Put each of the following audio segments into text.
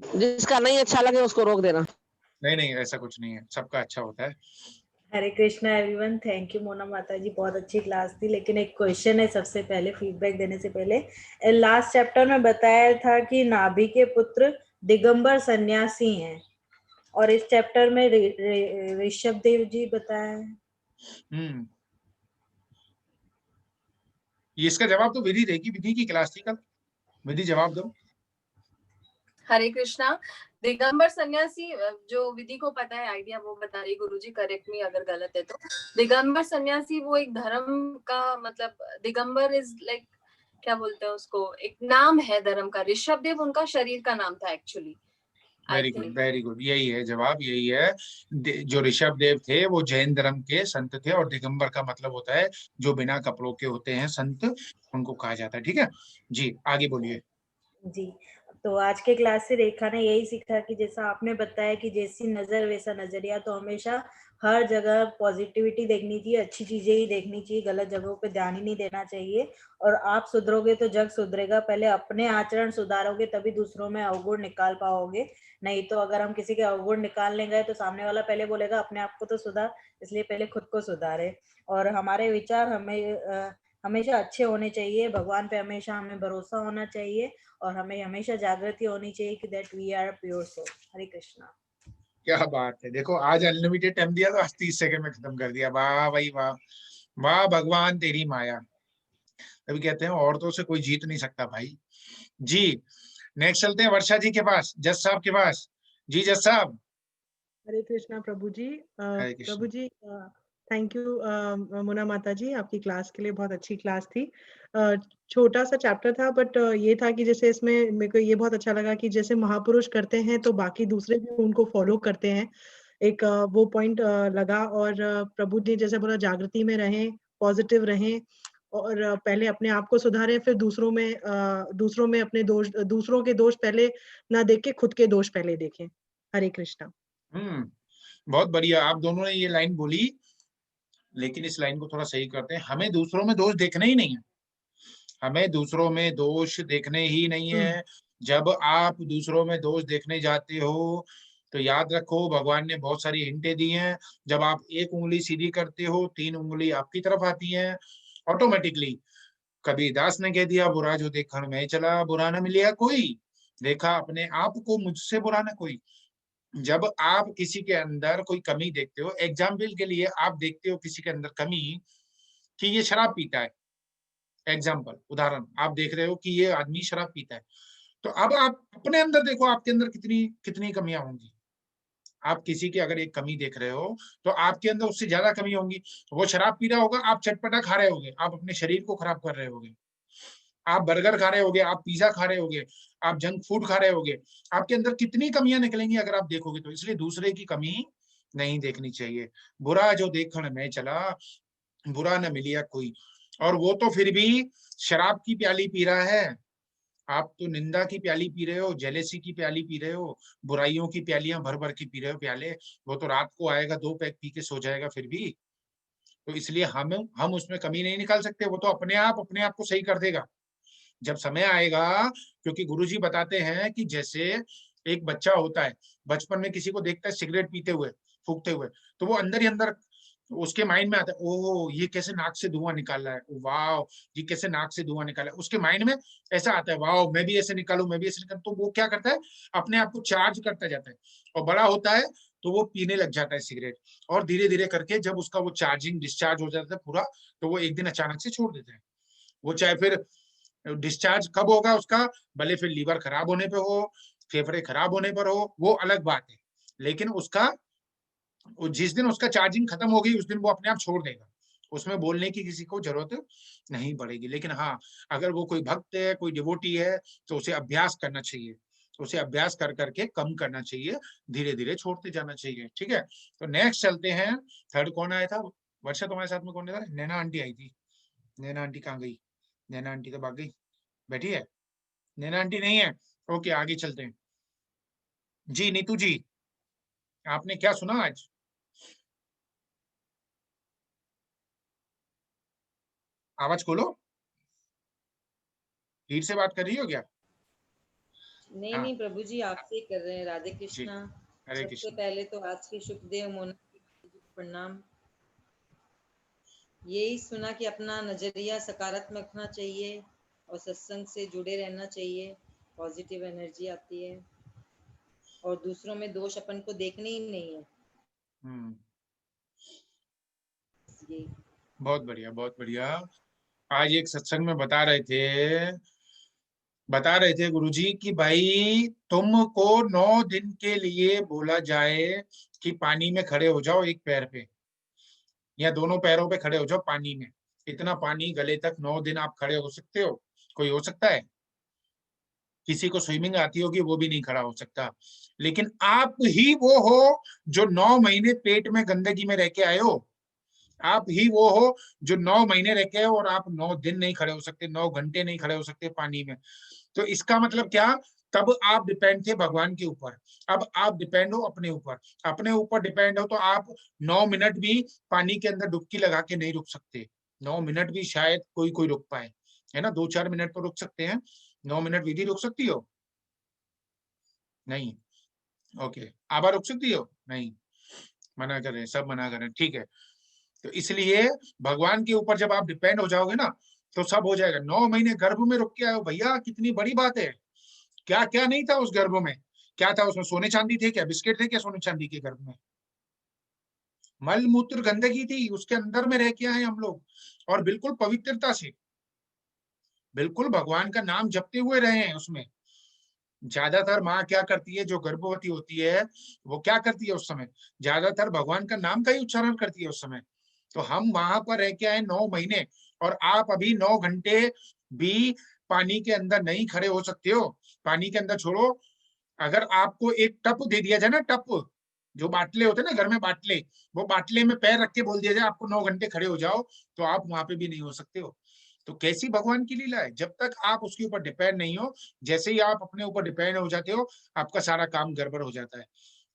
जिसका नहीं अच्छा लगे उसको रोक देना। नहीं नहीं, ऐसा कुछ नहीं है, सबका अच्छा होता है। Hare Krishna everyone, thank you Mona Mata ji, बहुत अच्छी क्लास थी। लेकिन एक क्वेश्चन है सबसे पहले, फीडबैक देने से पहले। लास्ट चैप्टर में बताया था कि नाभि के पुत्र दिगंबर सन्यासी हैं, और इस चैप्टर में ऋषभ देव जी बताया है। इसका जवाब तो विधि देगी, विधि की क्लास थी कल, विधि जवाब दो। हरे कृष्णा, दिगंबर सन्यासी, जो विधि को पता है आइडिया वो बता रही, गुरुजी करेक्ट मी अगर गलत है तो। दिगंबर सन्यासी वो एक धर्म का, मतलब दिगंबर इज लाइक क्या बोलते हैं उसको, एक नाम है धर्म का। ऋषभ देव उनका शरीर का नाम था actually. Very good very good, यही है जवाब, यही है। जो ऋषभ देव थे वो जैन धर्म के संत थे, और दिगंबर का मतलब होता है जो बिना कपड़ों के होते हैं संत, उनको कहा जाता है। ठीक है जी, आगे बोलिए जी। तो आज के क्लास से रेखा ने यही सीखा कि जैसा आपने बताया कि जैसी नजर वैसा नजरिया, तो हमेशा हर जगह पॉजिटिविटी देखनी चाहिए, अच्छी चीजें ही देखनी चाहिए, गलत जगहों पे ध्यान ही नहीं देना चाहिए। और आप सुधरोगे तो जग सुधरेगा। पहले अपने आचरण सुधारोगे तभी दूसरों में अवगुण निकाल पाओगे। नहीं तो अगर हम किसी के अवगुण निकालने गए तो सामने वाला पहले बोलेगा अपने आप को तो सुधार, इसलिए पहले खुद को सुधारे। और हमारे विचार हमेशा अच्छे होने चाहिए, भगवान पे हमेशा हमें भरोसा होना चाहिए, और हमें हमेशा जागृति होनी चाहिए कि that we are pure soul. Hare Krishna. क्या बात है, देखो आज अनलिमिटेड टाइम दिया तो आज 30 सेकंड में खत्म कर दिया। वाह भाई वाह, वाह भगवान तेरी माया। तभी कहते हैं औरतों से कोई जीत नहीं सकता भाई जी। नेक्स्ट चलते हैं वर्षा जी के पास, जज साहब के पास। जी जज साहब। हरे कृष्णा प्रभु जी। हरे प्रभु कृष्ण। जी, थैंक यू मोना माता जी, आपकी क्लास के लिए। बहुत अच्छी क्लास थी। अ, छोटा सा चैप्टर था, बट ये था कि जैसे इसमें मेरे को ये बहुत अच्छा लगा कि जैसे महापुरुष करते हैं तो बाकी दूसरे भी उनको फॉलो करते हैं। एक वो पॉइंट लगा। और प्रभु जी जैसे बोला, जागृति में रहें, पॉजिटिव रहें, और पहले अपने आप को सुधारें, फिर दूसरों में अपने दोष, दूसरों के दोष पहले ना देख के खुद के दोष पहले देखें। हरे कृष्णा। बहुत बढ़िया, आप दोनों ने ये लाइन बोली, लेकिन इस लाइन को थोड़ा सही करते हैं। हमें दूसरों में दोष देखना ही नहीं है, हमें दूसरों में दोष देखने ही नहीं है। जब आप दूसरों में दोष देखने जाते हो तो याद रखो भगवान ने बहुत सारी हिंटें दी हैं। जब आप एक उंगली सीधी करते हो 3 उंगली आपकी तरफ आती हैं ऑटोमेटिकली। कबीरदास ने कह दिया, बुरा जो देखण मैं चला, बुरा न मिलिया कोई। देखा अपने आप को मुझसे बुरा न कोई। जब आप किसी के अंदर कोई कमी देखते हो, एग्जाम्पल के लिए आप देखते हो किसी के अंदर कमी कि ये शराब पीता है, एग्जाम्पल उदाहरण, आप देख रहे हो कि ये आदमी शराब पीता है, तो अब आप अपने अंदर देखो आपके अंदर कितनी कितनी कमियां होंगी। आप किसी की अगर एक कमी देख रहे हो तो आपके अंदर उससे ज्यादा कमी होंगी। वो शराब पी रहा होगा, आप चटपटा खा रहे होगे, आप अपने शरीर को खराब कर रहे होगे। आप बर्गर खा रहे होगे, आप पिज्जा खा रहे होगे, आप जंक फूड खा रहे होगे। आपके अंदर कितनी कमियां निकलेंगी अगर आप देखोगे तो। इसलिए दूसरे की कमी नहीं देखनी चाहिए। बुरा जो देखण में चला, बुरा न मिलिया कोई। और वो तो फिर भी शराब की प्याली पी रहा है, आप तो निंदा की प्याली पी रहे हो, जेलेसी की प्याली पी रहे हो, बुराइयों की प्यालियां भर भर के पी रहे हो प्याले। वो तो रात को आएगा 2 पैक पी के सो जाएगा फिर भी। तो इसलिए हम उसमें कमी नहीं निकाल सकते, वो तो अपने आप को सही कर देगा जब समय आएगा। क्योंकि गुरुजी बताते हैं कि जैसे एक बच्चा होता है, बचपन में किसी को देखता है सिगरेट पीते हुए, फूकते हुए, तो वो अंदर ही अंदर उसके माइंड में आता है, ओह ये कैसे नाक से धुआं निकाल रहा है, वाह ये कैसे नाक से धुआं निकाला है। उसके माइंड में ऐसा आता है, वाह मैं भी ऐसे निकालूं, मैं भी ऐसे निकालूं। तो वो क्या करता है, अपने आप को चार्ज करता जाता है, और बड़ा होता है तो वो पीने लग जाता है सिगरेट। और धीरे धीरे करके जब उसका वो चार्जिंग डिस्चार्ज हो जाता है पूरा, तो वो एक दिन अचानक से छोड़ देता है। वो चाहे फिर डिस्चार्ज कब होगा उसका, भले फिर लीवर खराब होने पे हो, फेफड़े खराब होने पर हो, वो अलग बात है। लेकिन उसका जिस दिन उसका चार्जिंग खत्म होगी उस दिन वो अपने आप छोड़ देगा। उसमें बोलने की किसी को जरूरत नहीं पड़ेगी। लेकिन हाँ, अगर वो कोई भक्त है, कोई डिवोटी है, तो उसे अभ्यास करना चाहिए, उसे अभ्यास कर करके कम करना चाहिए, धीरे धीरे छोड़ते जाना चाहिए। ठीक है, तो नेक्स्ट चलते हैं। थर्ड कौन आया था? वर्षा तुम्हारे साथ में कौन था? नैना आंटी आई थी। नैना आंटी कहाँ गई? नैना आंटी तो भाग गई, बैठी है। नैना आंटी नहीं है, ओके आगे चलते हैं। जी नीतू जी, आपने क्या सुना आज? आवाज खोलो, भीड़ से बात कर रही हो क्या? नहीं हाँ नहीं प्रभु जी, आपसे ही कर रहे हैं। राधे जी, कृष्णा। हरे सबसे कृष्ण। पहले तो आज के शुभदेव मोना जी को प्रणाम। यही सुना कि अपना नजरिया सकारात्मक रखना चाहिए और सत्संग से जुड़े रहना चाहिए, पॉजिटिव एनर्जी आती है और दूसरों में दोष अपन को देखने ही नहीं है। हम्म, ये बहुत बढ़िया, बहुत बढ़िया। आज एक सत्संग में बता रहे थे गुरुजी कि भाई तुमको 9 दिन के लिए बोला जाए कि पानी में खड़े हो जाओ एक पैर पे या दोनों पैरों पे खड़े हो जाओ पानी में। इतना पानी गले तक 9 दिन आप खड़े हो सकते हो? कोई हो सकता है? किसी को स्विमिंग आती होगी वो भी नहीं खड़ा हो सकता। लेकिन आप ही वो हो जो 9 महीने पेट में गंदगी में रह के आए हो। आप ही वो हो जो 9 महीने रह के आए हो और आप 9 दिन नहीं खड़े हो सकते, 9 घंटे नहीं खड़े हो सकते पानी में। तो इसका मतलब क्या? तब आप डिपेंड थे भगवान के ऊपर, अब आप डिपेंड हो अपने ऊपर। अपने ऊपर डिपेंड हो तो आप 9 मिनट भी पानी के अंदर डुबकी लगा के नहीं रुक सकते। 9 मिनट भी शायद कोई कोई रुक पाए, है ना? 2-4 मिनट तो रुक सकते हैं। 9 मिनट विधि रुक सकती हो? नहीं। ओके, आभा रुक सकती हो? नहीं, मना कर रहे हैं, सब मना कर रहे हैं। ठीक है, तो इसलिए भगवान के ऊपर जब आप डिपेंड हो जाओगे ना तो सब हो जाएगा। 9 महीने गर्भ में रुक के आए हो भैया, कितनी बड़ी बात है। क्या क्या नहीं था उस गर्भ में? क्या था उसमें? सोने चांदी थे क्या? बिस्किट थे क्या सोने चांदी के गर्भ में? मल मूत्र गंदगी थी, उसके अंदर में रह के आए हम लोग, और बिल्कुल पवित्रता से, बिल्कुल भगवान का नाम जपते हुए रहे हैं उसमें। ज्यादातर माँ क्या करती है, जो गर्भवती होती है वो क्या करती है उस समय? ज्यादातर भगवान का नाम का ही उच्चारण करती है उस समय। तो हम वहां पर रह के आए 9 महीने, और आप अभी 9 घंटे भी पानी के अंदर नहीं खड़े हो सकते हो। पानी के अंदर छोड़ो, अगर आपको एक टप दे दिया जाए ना, टप जो बाटले होते हैं ना घर में, बाटले, वो बाटले में पैर रख के बोल दिया जाए आपको 9 घंटे खड़े हो जाओ, तो आप वहां पे भी नहीं हो सकते हो। तो कैसी भगवान की लीला है? जब तक आप उसके ऊपर डिपेंड नहीं हो, जैसे ही आप अपने ऊपर डिपेंड हो जाते हो आपका सारा काम गड़बड़ हो जाता है।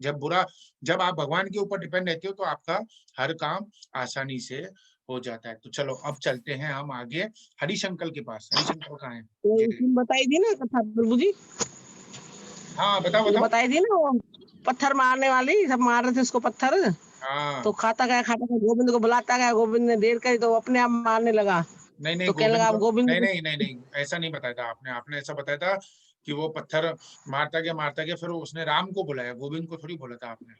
जब आप भगवान के ऊपर डिपेंड रहते हो तो आपका हर काम आसानी से हो जाता है। तो चलो अब चलते हैं हम आगे हरिशंकर के पास। हरिशंकर कहाँ है वो जी? उसने बताई थी ना कथा प्रभु जी, हाँ बताओ वो बताओ। बताई थी ना, वो पत्थर मारने वाली, सब मार रहे थे उसको पत्थर। हाँ, तो खाता गया, गोविंद को बुलाता गया, गोविंद ने देर करी तो वो अपने आप मारने लगा। नहीं नहीं, तो कहने लगा गोविंद आप को गोविंद नहीं को, नहीं नहीं नहीं, ऐसा नहीं बताया था आपने। आपने ऐसा बताया था कि वो पत्थर मारता गया फिर उसने राम को बुलाया, गोविंद को थोड़ी बोला था आपने।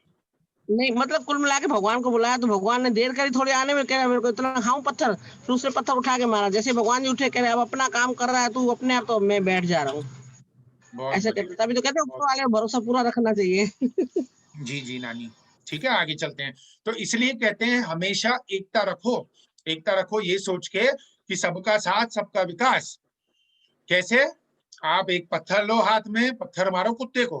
नहीं मतलब कुल मिला के भगवान को बुलाया, तो भगवान ने देर करी थोड़ी आने में, कह रहा मेरे को इतना खाऊं पत्थर। फिर उसने पत्थर उठा के मारा। जैसे भगवान जी उठे, कह रहे अब अपना काम कर रहा है तू अपने आप, तो मैं बैठ जा रहा हूँ। बहुत ऐसे बढ़िया, कहते, तभी तो कहते हैं ऊपर बहुत। वाले का भरोसा पूरा रखना चाहिए। जी जी नानी, ठीक है आगे चलते हैं। तो इसलिए कहते हैं हमेशा एकता रखो। एकता रखो ये सोच के कि सबका साथ सबका विकास। कैसे? आप एक पत्थर लो हाथ में, पत्थर मारो कुत्ते को,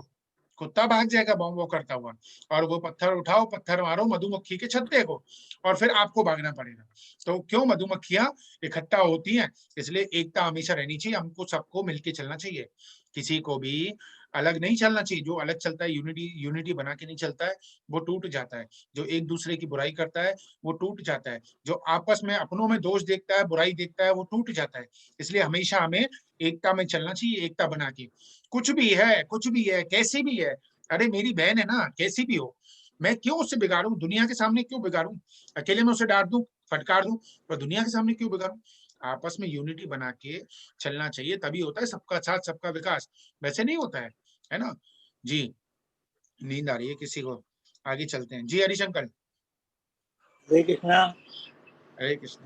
कुत्ता भाग जाएगा वो करता हुआ। और वो पत्थर उठाओ, पत्थर मारो मधुमक्खी के छत्ते को, और फिर आपको भागना पड़ेगा। तो क्यों मधुमक्खियां इकट्ठा होती हैं? इसलिए एकता हमेशा रहनी चाहिए, हमको सबको मिलके चलना चाहिए। किसी को भी अलग नहीं चलना चाहिए। जो अलग चलता है, यूनिटी बना के नहीं चलता है, वो टूट जाता है। जो एक दूसरे की बुराई करता है वो टूट जाता है। जो आपस में अपनों में दोष देखता है, बुराई देखता है, वो टूट जाता है। इसलिए हमेशा हमें एकता में चलना चाहिए, एकता बना के। कुछ भी है, कैसी भी है, अरे मेरी बहन है ना, कैसी भी हो, मैं क्यों उससे बिगाड़ू? दुनिया के सामने क्यों बिगाड़ू? अकेले में उसे डांट दूं, फटकार दूं, पर दुनिया के सामने क्यों बिगाड़ू? आपस में यूनिटी बना के चलना चाहिए, तभी होता है सबका साथ सबका विकास। वैसे नहीं होता है ना? जी, नींद आ रही है किसी को? आगे चलते हैं जी। हरिशंकर, हरे कृष्णा। हरे कृष्ण।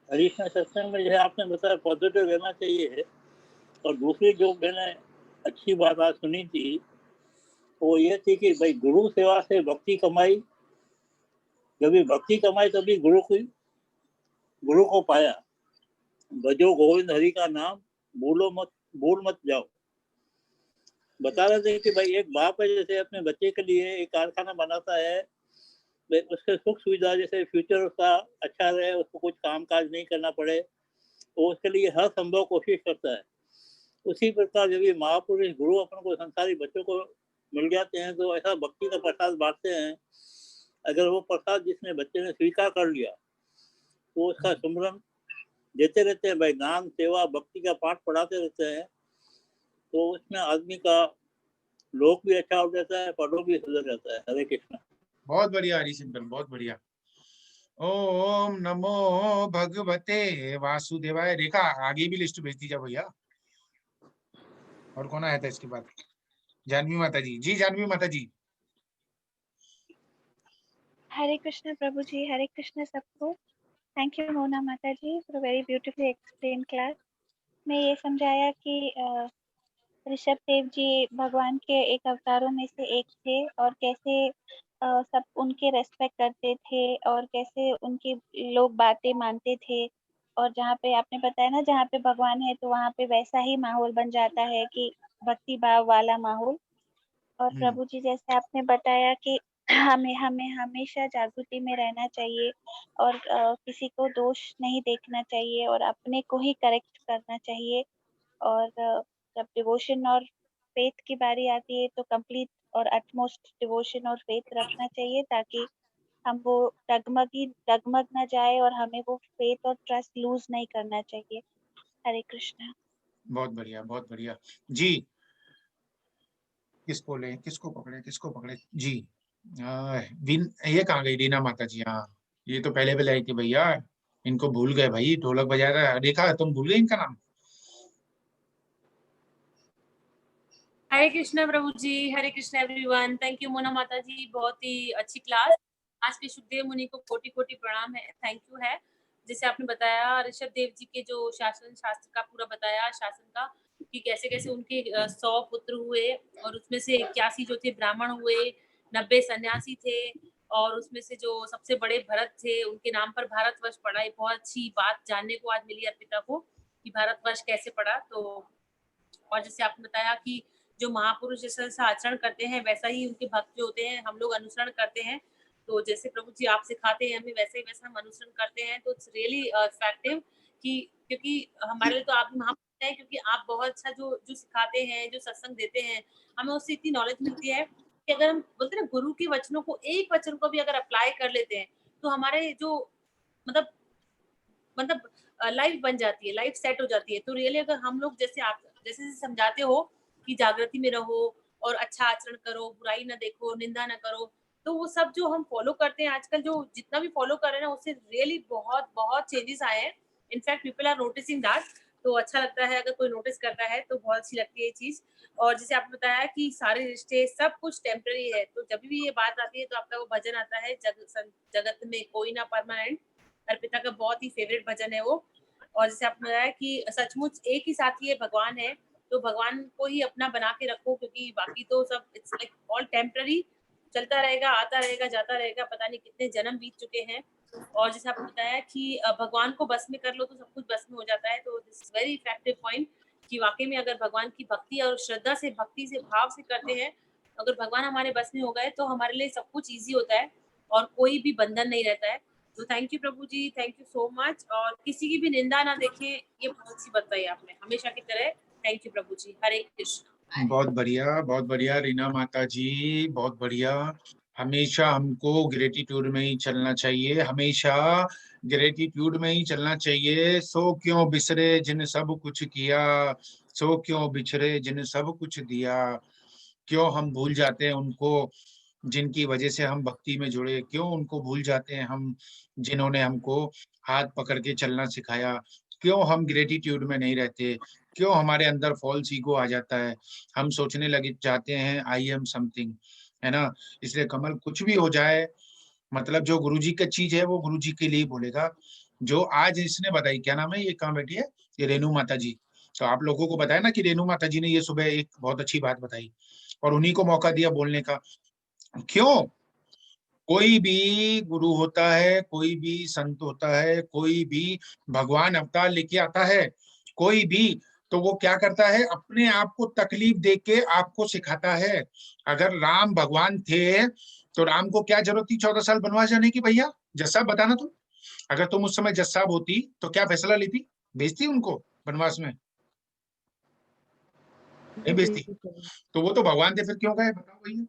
हरीश ने सत्संग में जो है आपने बताया पॉजिटिव रहना चाहिए, और दूसरी जो मैंने अच्छी बात आज सुनी थी वो ये थी कि भाई गुरु सेवा से भक्ति कमाई, जब भी भक्ति कमाई तभी गुरु को पाया। भजो गोविंद हरि का नाम, भूल मत जाओ। बता रहे थे कि भाई एक बाप है जैसे अपने बच्चे के लिए एक कारखाना बनाता है, उसके सुख सुविधा जैसे फ्यूचर उसका अच्छा रहे, उसको कुछ काम काज नहीं करना पड़े, वो उसके लिए हर संभव कोशिश करता है। उसी प्रकार जब ये महापुरुष गुरु अपन को संसारी बच्चों को मिल जाते हैं तो ऐसा भक्ति का प्रसाद बांटते हैं। अगर वो प्रसाद जिसने बच्चे ने स्वीकार कर लिया तो उसका सुमरन देते रहते हैं भाई, नाम सेवा भक्ति का पाठ पढ़ाते रहते हैं। तो उसमें आदमी का लोक भी अच्छा हो जाता है, परलोक भी सुधर जाता है। हरे कृष्ण। बहुत बढ़िया हरिशंकर, बहुत बढ़िया। ओम नमो भगवते वासुदेवाय। रेखा आगे भी लिस्ट भेज दीजिए भैया। और कौन आया था इसके बाद? जानवी माता जी। जी जानवी माता जी। हरे कृष्ण प्रभु जी, हरे कृष्ण सबको। Thank you Mona Mata ji for very beautifully explain class. मैं ये समझाया कि ऋषभ देव जी भगवान के एक अवतारों में से एक थे और कैसे सब उनके रेस्पेक्ट करते थे और कैसे उनकी लोग बातें मानते थे। और जहाँ पे आपने बताया ना, जहाँ पे भगवान है तो वहाँ पे वैसा ही माहौल बन जाता है कि भक्ति भाव वाला माहौल। और प्रभु जी जैसे आपने बताया कि हमें हमें हमेशा जागृति में रहना चाहिए और किसी को दोष नहीं देखना चाहिए और अपने को ही करेक्ट करना चाहिए। और जब डिवोशन और फेथ की बारी आती है तो कंप्लीट और अटमोस्ट डिवोशन और फेथ रखना चाहिए ताकि हम वो डगमग ना जाए और हमें वो फेथ और ट्रस्ट लूज नहीं करना चाहिए। हरे कृष्णा। बहुत बढ़िया, बहुत बढ़िया जी। किसको ले, किसको पकड़े, किसको पकड़े जी? ये कहाँ गई रीना माता जी? हाँ, ये तो पहले भी आई थी भैया, इनको भूल गए भाई। ढोलक बजा रहा है। रेखा तुम भूल गए इनका नाम? Hare Krishna Prabhu ji, Hare Krishna everyone. Thank you Mona Mata ji, बहुत ही अच्छी क्लास। आज के सुखदेव मुनि को कोटि कोटि प्रणाम है, थैंक यू है। जैसे आपने बताया ऋषभ देव जी के जो शास्त्र का पूरा बताया, शासन का, कि कैसे कैसे उनके 100 पुत्र हुए और उसमें से 81 जो थे ब्राह्मण हुए, 90 सन्यासी थे और उसमें से जो सबसे बड़े भरत थे, उनके नाम पर भारतवर्ष पड़ा। ये बहुत अच्छी बात जानने को आज मिली अर्पिता को कि भारतवर्ष कैसे पड़ा। तो और जैसे आपने बताया कि जो महापुरुष जैसा आचरण करते हैं वैसा ही उनके भक्त जो होते हैं हम लोग अनुसरण करते हैं। तो जैसे प्रभु जी आप सिखाते हैं हमें वैसे ही वैसा हम अनुसरण करते हैं। तो इट्स रियली इफेक्टिव कि क्योंकि हमारे लिए तो आप महापुरुष हैं, क्योंकि आप बहुत अच्छा जो जो सिखाते हैं, जो सत्संग देते हैं, हमें उससे इतनी नॉलेज मिलती है कि अगर हम बोलते हैं ना गुरु के वचनों को, एक वचन को भी अगर अप्लाई कर लेते हैं तो हमारे जो मतलब लाइफ बन जाती है, लाइफ सेट हो जाती है। तो रियली अगर हम लोग जैसे आप जैसे समझाते हो कि जागृति में रहो और अच्छा आचरण करो, बुराई ना देखो, निंदा ना करो, तो वो सब जो हम फॉलो करते हैं आजकल, जो जितना भी फॉलो कर रहे हैं उससे रियली बहुत बहुत चेंजेस आए हैं। In fact people are noticing that. तो अच्छा लगता है अगर कोई नोटिस करता है तो बहुत अच्छी लगती है ये चीज। और जैसे आपने बताया कि सारे रिश्ते सब कुछ टेम्पररी है, तो जब भी ये बात आती है तो आपका वो भजन आता है, जगत में कोई ना परमानेंट। अर्पिता का बहुत ही फेवरेट भजन है वो। और जैसे आपने बताया कि सचमुच एक ही साथी है भगवान है, तो भगवान को ही अपना बना के रखो, क्योंकि बाकी तो सब इट्स लाइक ऑल टेम्पररी, चलता रहेगा, आता रहेगा, जाता रहेगा, पता नहीं कितने जन्म बीत चुके हैं। और जैसे आपने बताया कि भगवान को बस में कर लो तो सब कुछ बस में हो जाता है। तो this is very effective point कि वाकई में अगर भगवान की भक्ति और श्रद्धा से, भक्ति से, भाव से करते हैं, अगर भगवान हमारे बस में हो गए तो हमारे लिए सब कुछ ईजी होता है और कोई भी बंधन नहीं रहता है। तो thank you Prabhu ji, thank you so much. और किसी की भी निंदा ना देखें, ये बहुत अच्छी बताई आपने, हमेशा की तरह। थैंक यू प्रभु जी, हरे कृष्ण। बहुत बढ़िया, बहुत बढ़िया रीना माता जी, बहुत बढ़िया। हमेशा हमको ग्रेटिट्यूड में ही चलना चाहिए, हमेशा ग्रेटिट्यूड में ही चलना चाहिए। सो क्यों बिसरे जिन सब कुछ किया, सो क्यों बिछड़े जिन सब कुछ दिया। क्यों हम भूल जाते हैं उनको जिनकी वजह से हम भक्ति में जुड़े, क्यों उनको भूल जाते हैं हम जिन्होंने हमको हाथ पकड़ के चलना सिखाया। क्यों हम ग्रेटिट्यूड में नहीं रहते, क्यों हमारे अंदर फॉल्स ईगो आ जाता है, हम सोचने लगे जाते हैं आई एम समथिंग, है ना। इसलिए कमल कुछ भी हो जाए, मतलब जो गुरुजी की चीज है वो गुरुजी के लिए बोलेगा। जो आज इसने बताई, क्या नाम है, ये कहाँ बैठी है, ये रेणु माता जी। तो आप लोगों को बताया ना कि रेणु माता जी ने ये सुबह एक बहुत अच्छी बात बताई और उन्हीं को मौका दिया बोलने का। क्यों? कोई भी गुरु होता है, कोई भी संत होता है, कोई भी भगवान अवतार लेके आता है, कोई भी, तो वो क्या करता है, अपने आप को तकलीफ दे के आपको सिखाता है। अगर राम भगवान थे तो राम को क्या जरूरत थी 14 साल वनवास जाने की? भैया जस्सा बताना तुम, अगर तुम उस समय जस्साब होती तो क्या फैसला लेती? भेजती उनको वनवास में? नहीं भेजती। तो वो तो भगवान थे, फिर क्यों गए बताओ भैया?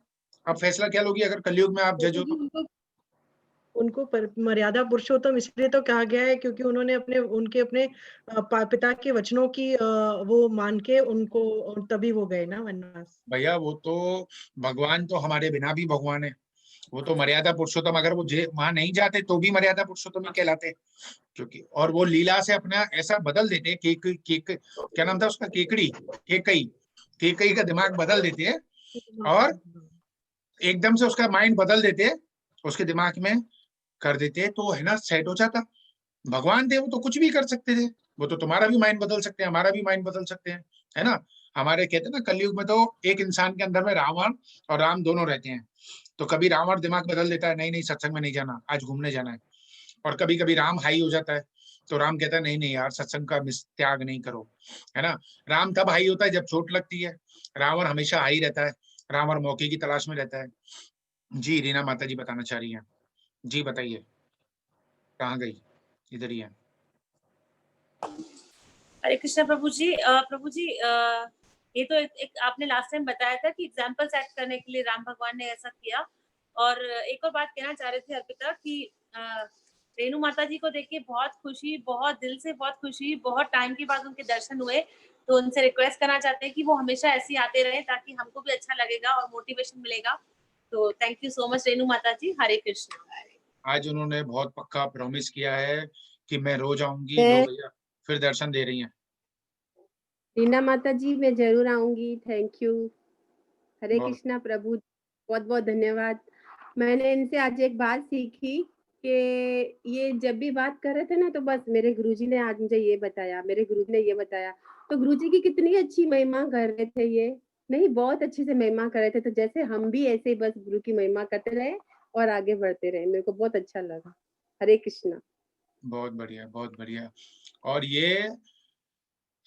अब फैसला क्या लोगी अगर कलयुग में आप जज हो तो? उनको मर्यादा पुरुषोत्तम इसलिए तो कहा गया है क्योंकि उन्होंने उनके अपने पिता के वचनों की वो मान के उनको तभी वो गए ना वनवास। भैया वो तो भगवान तो हमारे बिना भी भगवान है, वो तो मर्यादा पुरुषोत्तम, अगर वो वहां नहीं जाते तो भी मर्यादा पुरुषोत्तम ही कहलाते, क्योंकि और वो लीला से अपना ऐसा बदल देते, क्या नाम था उसका, केकई केकई का दिमाग बदल देते और एकदम से उसका माइंड बदल देते, उसके दिमाग में कर देते तो है ना, सेट हो जाता। भगवान थे वो तो कुछ भी कर सकते थे, वो तो तुम्हारा भी माइंड बदल सकते हैं, हमारा भी माइंड बदल सकते हैं, है ना। हमारे कहते हैं ना कलयुग में तो एक इंसान के अंदर में रावण और राम दोनों रहते हैं, तो कभी रावण दिमाग बदल देता है, नहीं नहीं सत्संग में नहीं जाना, आज घूमने जाना है, और कभी कभी राम हाई हो जाता है तो राम कहता है नहीं नहीं यार सत्संग का त्याग नहीं करो, है ना। राम तब हाई होता है जब चोट लगती है, रावण हमेशा हाई रहता है, रावण मौके की तलाश में रहता है। जी रीना माता जी बताना चाह रही हैं, जी बताइए, कहाँ गई, इधर ही है। हरे कृष्णा प्रभु जी। ये तो एक आपने लास्ट टाइम बताया था कि एग्जाम्पल सेट करने के लिए राम भगवान ने ऐसा किया। और एक और बात कहना चाह रहे थे अर्पिता कि रेणु माता जी को देख के बहुत खुशी, बहुत दिल से बहुत खुशी, बहुत टाइम के बाद उनके दर्शन हुए, तो उनसे रिक्वेस्ट करना चाहते हैं कि वो हमेशा ऐसे ही आते रहे ताकि हमको भी अच्छा लगेगा और मोटिवेशन मिलेगा। तो thank you so much Renu माता जी। हरे कृष्ण। आज उन्होंने बहुत पक्का प्रॉमिस किया है कि मैं रोज आऊंगी, लो भैया फिर दर्शन दे रही हैं। रीना माता जी मैं जरूर आऊंगी, थैंक यू। हरे बहुत कृष्णा प्रभु, बहुत बहुत धन्यवाद। मैंने इनसे आज एक बात सीखी कि ये जब भी बात कर रहे थे ना तो बस मेरे गुरुजी ने आज मुझे ये बताया, मेरे गुरुजी ने ये बताया, तो गुरुजी की कितनी अच्छी महिमा कर रहे थे ये, नहीं बहुत अच्छे से महिमा कर रहे थे, तो जैसे हम भी ऐसे बस गुरु की महिमा करते रहे और आगे बढ़ते रहे, मेरे को बहुत अच्छा लगा। हरे कृष्णा। बहुत बढ़िया, बहुत बढ़िया। और ये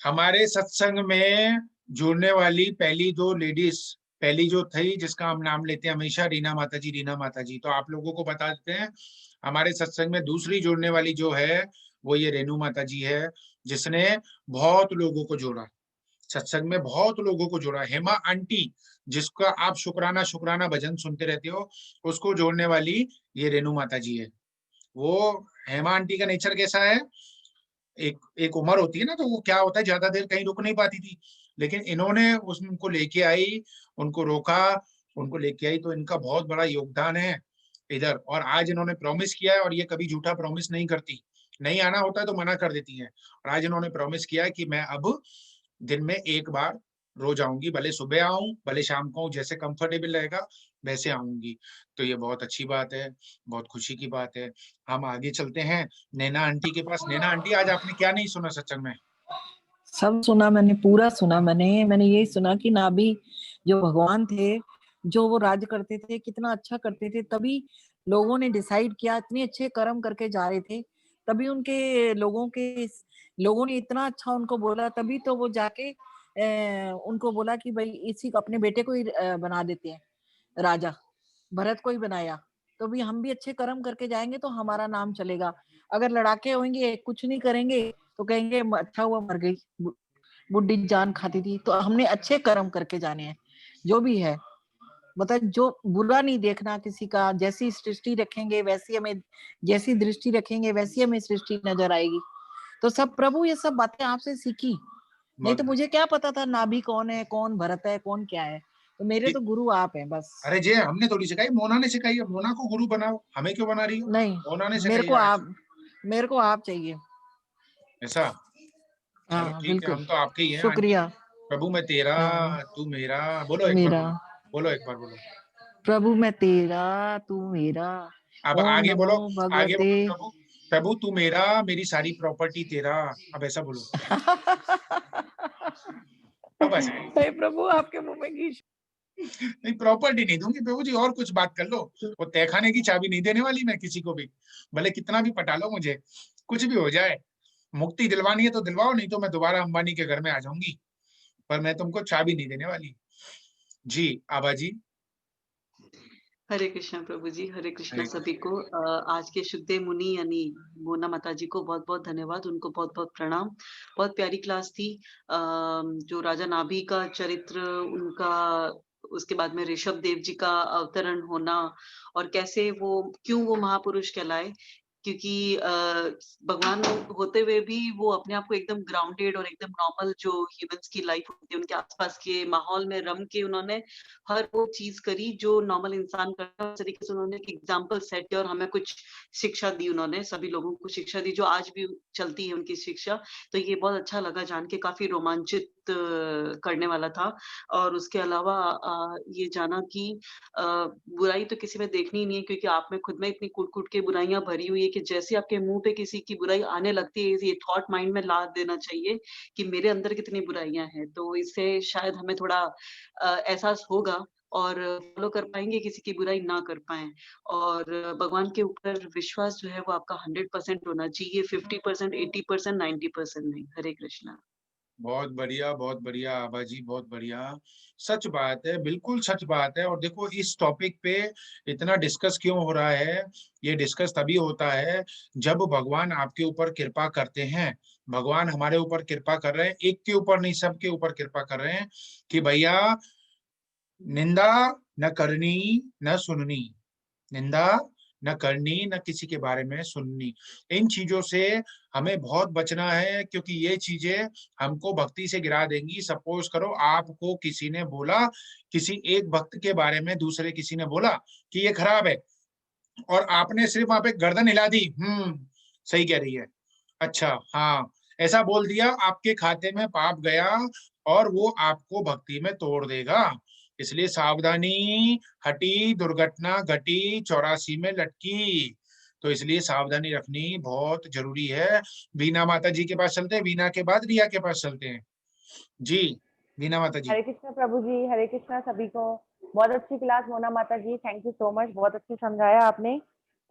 हमारे सत्संग में जुड़ने वाली पहली दो लेडीज, पहली जो थी जिसका हम नाम लेते हैं हमेशा, रीना माता जी, रीना माता जी। तो आप लोगों को बता देते हैं हमारे सत्संग में दूसरी जुड़ने वाली जो है वो ये रेणु माता जी है, जिसने बहुत लोगों को जोड़ा, सत्संग में बहुत लोगों को जोड़ा। हेमा आंटी, जिसका आप शुक्राना शुक्राना भजन सुनते रहते हो, उसको जोड़ने वाली ये रेणु माता जी है। वो हेमा आंटी का नेचर कैसा है, एक उम्र होती है ना, तो वो क्या होता है ज्यादा देर कहीं रुक नहीं पाती थी, लेकिन इन्होंने उनको लेके आई, उनको रोका, उनको लेके आई, तो इनका बहुत बड़ा योगदान है इधर। और आज इन्होंने प्रॉमिस किया है, और ये कभी झूठा प्रॉमिस नहीं करती, नहीं आना होता है तो मना कर देती है, और आज इन्होंने प्रॉमिस किया है कि मैं अब दिन में एक बार रोज आऊंगी, भले सुबह आऊं भले शाम को आऊं, जैसे कंफर्टेबल रहेगा वैसे आऊंगी। तो ये बहुत अच्छी बात है, बहुत खुशी की बात है। हम आगे चलते हैं नैना आंटी के पास। नैना आंटी, आज आपने क्या नहीं सुना सत्संग में? सब सुना मैंने, पूरा सुना मैंने यही सुना कि नाभि जो भगवान थे, जो वो राज करते थे, कितना अच्छा करते थे, तभी लोगों ने डिसाइड किया, इतने अच्छे कर्म करके जा रहे थे, तभी लोगों ने इतना अच्छा उनको बोला, तभी तो वो जाके उनको बोला कि भाई इसी को अपने बेटे को ही बना देते हैं राजा, भरत को ही बनाया, तो भी हम भी अच्छे कर्म करके जाएंगे तो हमारा नाम चलेगा। अगर लड़ाके होंगे, कुछ नहीं करेंगे तो कहेंगे अच्छा हुआ मर गई, बुढ़ी जान खाती थी। तो हमने अच्छे कर्म करके जाने हैं, जो भी है, मतलब जो बुरा नहीं देखना किसी का, जैसी सृष्टि रखेंगे वैसी हमें, जैसी दृष्टि रखेंगे वैसी हमें सृष्टि नजर आएगी। तो सब प्रभु ये सब बातें आपसे सीखी, नहीं तो मुझे क्या पता था नाभि कौन है, कौन भरत है, कौन क्या है। तो मेरे तो गुरु आप हैं बस। अरे जे हमने थोड़ी सिखाई, मोना ने सिखाई है, मोना को गुरु बनाओ, हमें क्यों बना रही हो? नहीं, मोना ने मेरे सिखाई। मेरे को आप चाहिए। ऐसा? चलो हाँ ठीक है, बिल्कुल, हम तो आपके ही हैं आंटी। शुक्रिया। प्रभु मैं तेरा, हाँ, तू मेरा, बोलो एक बार, मेरा, बोलो बोलो एक बार बोलो। प्रभु मैं तेरा तू मेरा, अब ओम आगे नमो बोलो, आगे भगवते। बोलो, प्रभु प्रभु तू मेरा, मेरी सारी प्रॉपर्टी तेरा। अब ऐसा बोलो, अब ऐसा बोलो। हे प्रभु आपके मुंह में घी। नहीं प्रॉपर्टी नहीं दूंगी प्रभु जी, और कुछ बात कर लो। वो तहखाने की चाबी नहीं देने वाली मैं किसी को भी, भले कितना भी पटा लो मुझे, कुछ भी हो जाए। मुक्ति दिलवानी है तो दिलवाओ, नहीं तो मैं दोबारा अंबानी के घर में आ जाऊंगी, पर मैं तुमको चाबी नहीं देने वाली। जी आबा जी। हरे कृष्णा प्रभु जी, हरे कृष्णा हरे सभी को। आज के शुद्धे मुनि यानी मोना माता जी को बहुत बहुत धन्यवाद, उनको बहुत बहुत प्रणाम। बहुत प्यारी क्लास थी। जो राजा नाभि का चरित्र, उनका उसके बाद में ऋषभ देव जी का अवतरण होना, और कैसे वो क्यों वो महापुरुष कहलाए, क्योंकि भगवान होते हुए भी वो अपने आप को एकदम ग्राउंडेड और एकदम नॉर्मल जो ह्यूमंस की लाइफ होती है उनके आसपास के माहौल में रम के उन्होंने हर वो चीज करी जो नॉर्मल इंसान करता है। उस तरीके से उन्होंने एक एग्जाम्पल सेट किया और हमें कुछ शिक्षा दी, उन्होंने सभी लोगों को शिक्षा दी जो आज भी चलती है उनकी शिक्षा। तो ये बहुत अच्छा लगा जान के, काफी रोमांचित करने वाला था। और उसके अलावा ये जाना कि बुराई तो किसी में देखनी ही नहीं है, क्योंकि आप में खुद में इतनी कूट कूट के बुराइयां भरी हुई है कि जैसे आपके मुंह पे किसी की बुराई आने लगती है, ये थॉट माइंड में ला देना चाहिए कि मेरे अंदर कितनी बुराइयां हैं। तो इससे शायद हमें थोड़ा एहसास होगा और फॉलो कर पाएंगे, किसी की बुराई ना कर पाए। और भगवान के ऊपर विश्वास जो है वो आपका 100% होना चाहिए, 50%, 80%, 90% नहीं। हरे कृष्णा। बहुत बढ़िया आभा जी, बहुत बढ़िया। सच बात है, बिल्कुल सच बात है। और देखो इस टॉपिक पे इतना डिस्कस क्यों हो रहा है, ये डिस्कस तभी होता है जब भगवान आपके ऊपर कृपा करते हैं। भगवान हमारे ऊपर कृपा कर रहे हैं, एक के ऊपर नहीं सबके ऊपर कृपा कर रहे हैं कि भैया निंदा न करनी न सुननी, निंदा न करनी न किसी के बारे में सुननी। इन चीजों से हमें बहुत बचना है, क्योंकि ये चीजें हमको भक्ति से गिरा देंगी। सपोज करो आपको किसी ने बोला, किसी एक भक्त के बारे में दूसरे किसी ने बोला कि ये खराब है, और आपने सिर्फ वहां पे गर्दन हिला दी, सही कह रही है, अच्छा हाँ, ऐसा बोल दिया, आपके खाते में पाप गया और वो आपको भक्ति में तोड़ देगा। इसलिए सावधानी, हटी दुर्घटना घटी 84 में लटकी। तो इसलिए सावधानी रखनी बहुत जरूरी है। वीना माता जी के पास चलते हैं, वीना के बाद रिया के पास चलते हैं। जी वीना माता जी। हरे कृष्णा प्रभु जी, हरे कृष्णा सभी को। बहुत अच्छी class Mona Mata ji, thank you so much, बहुत अच्छी समझाया आपने।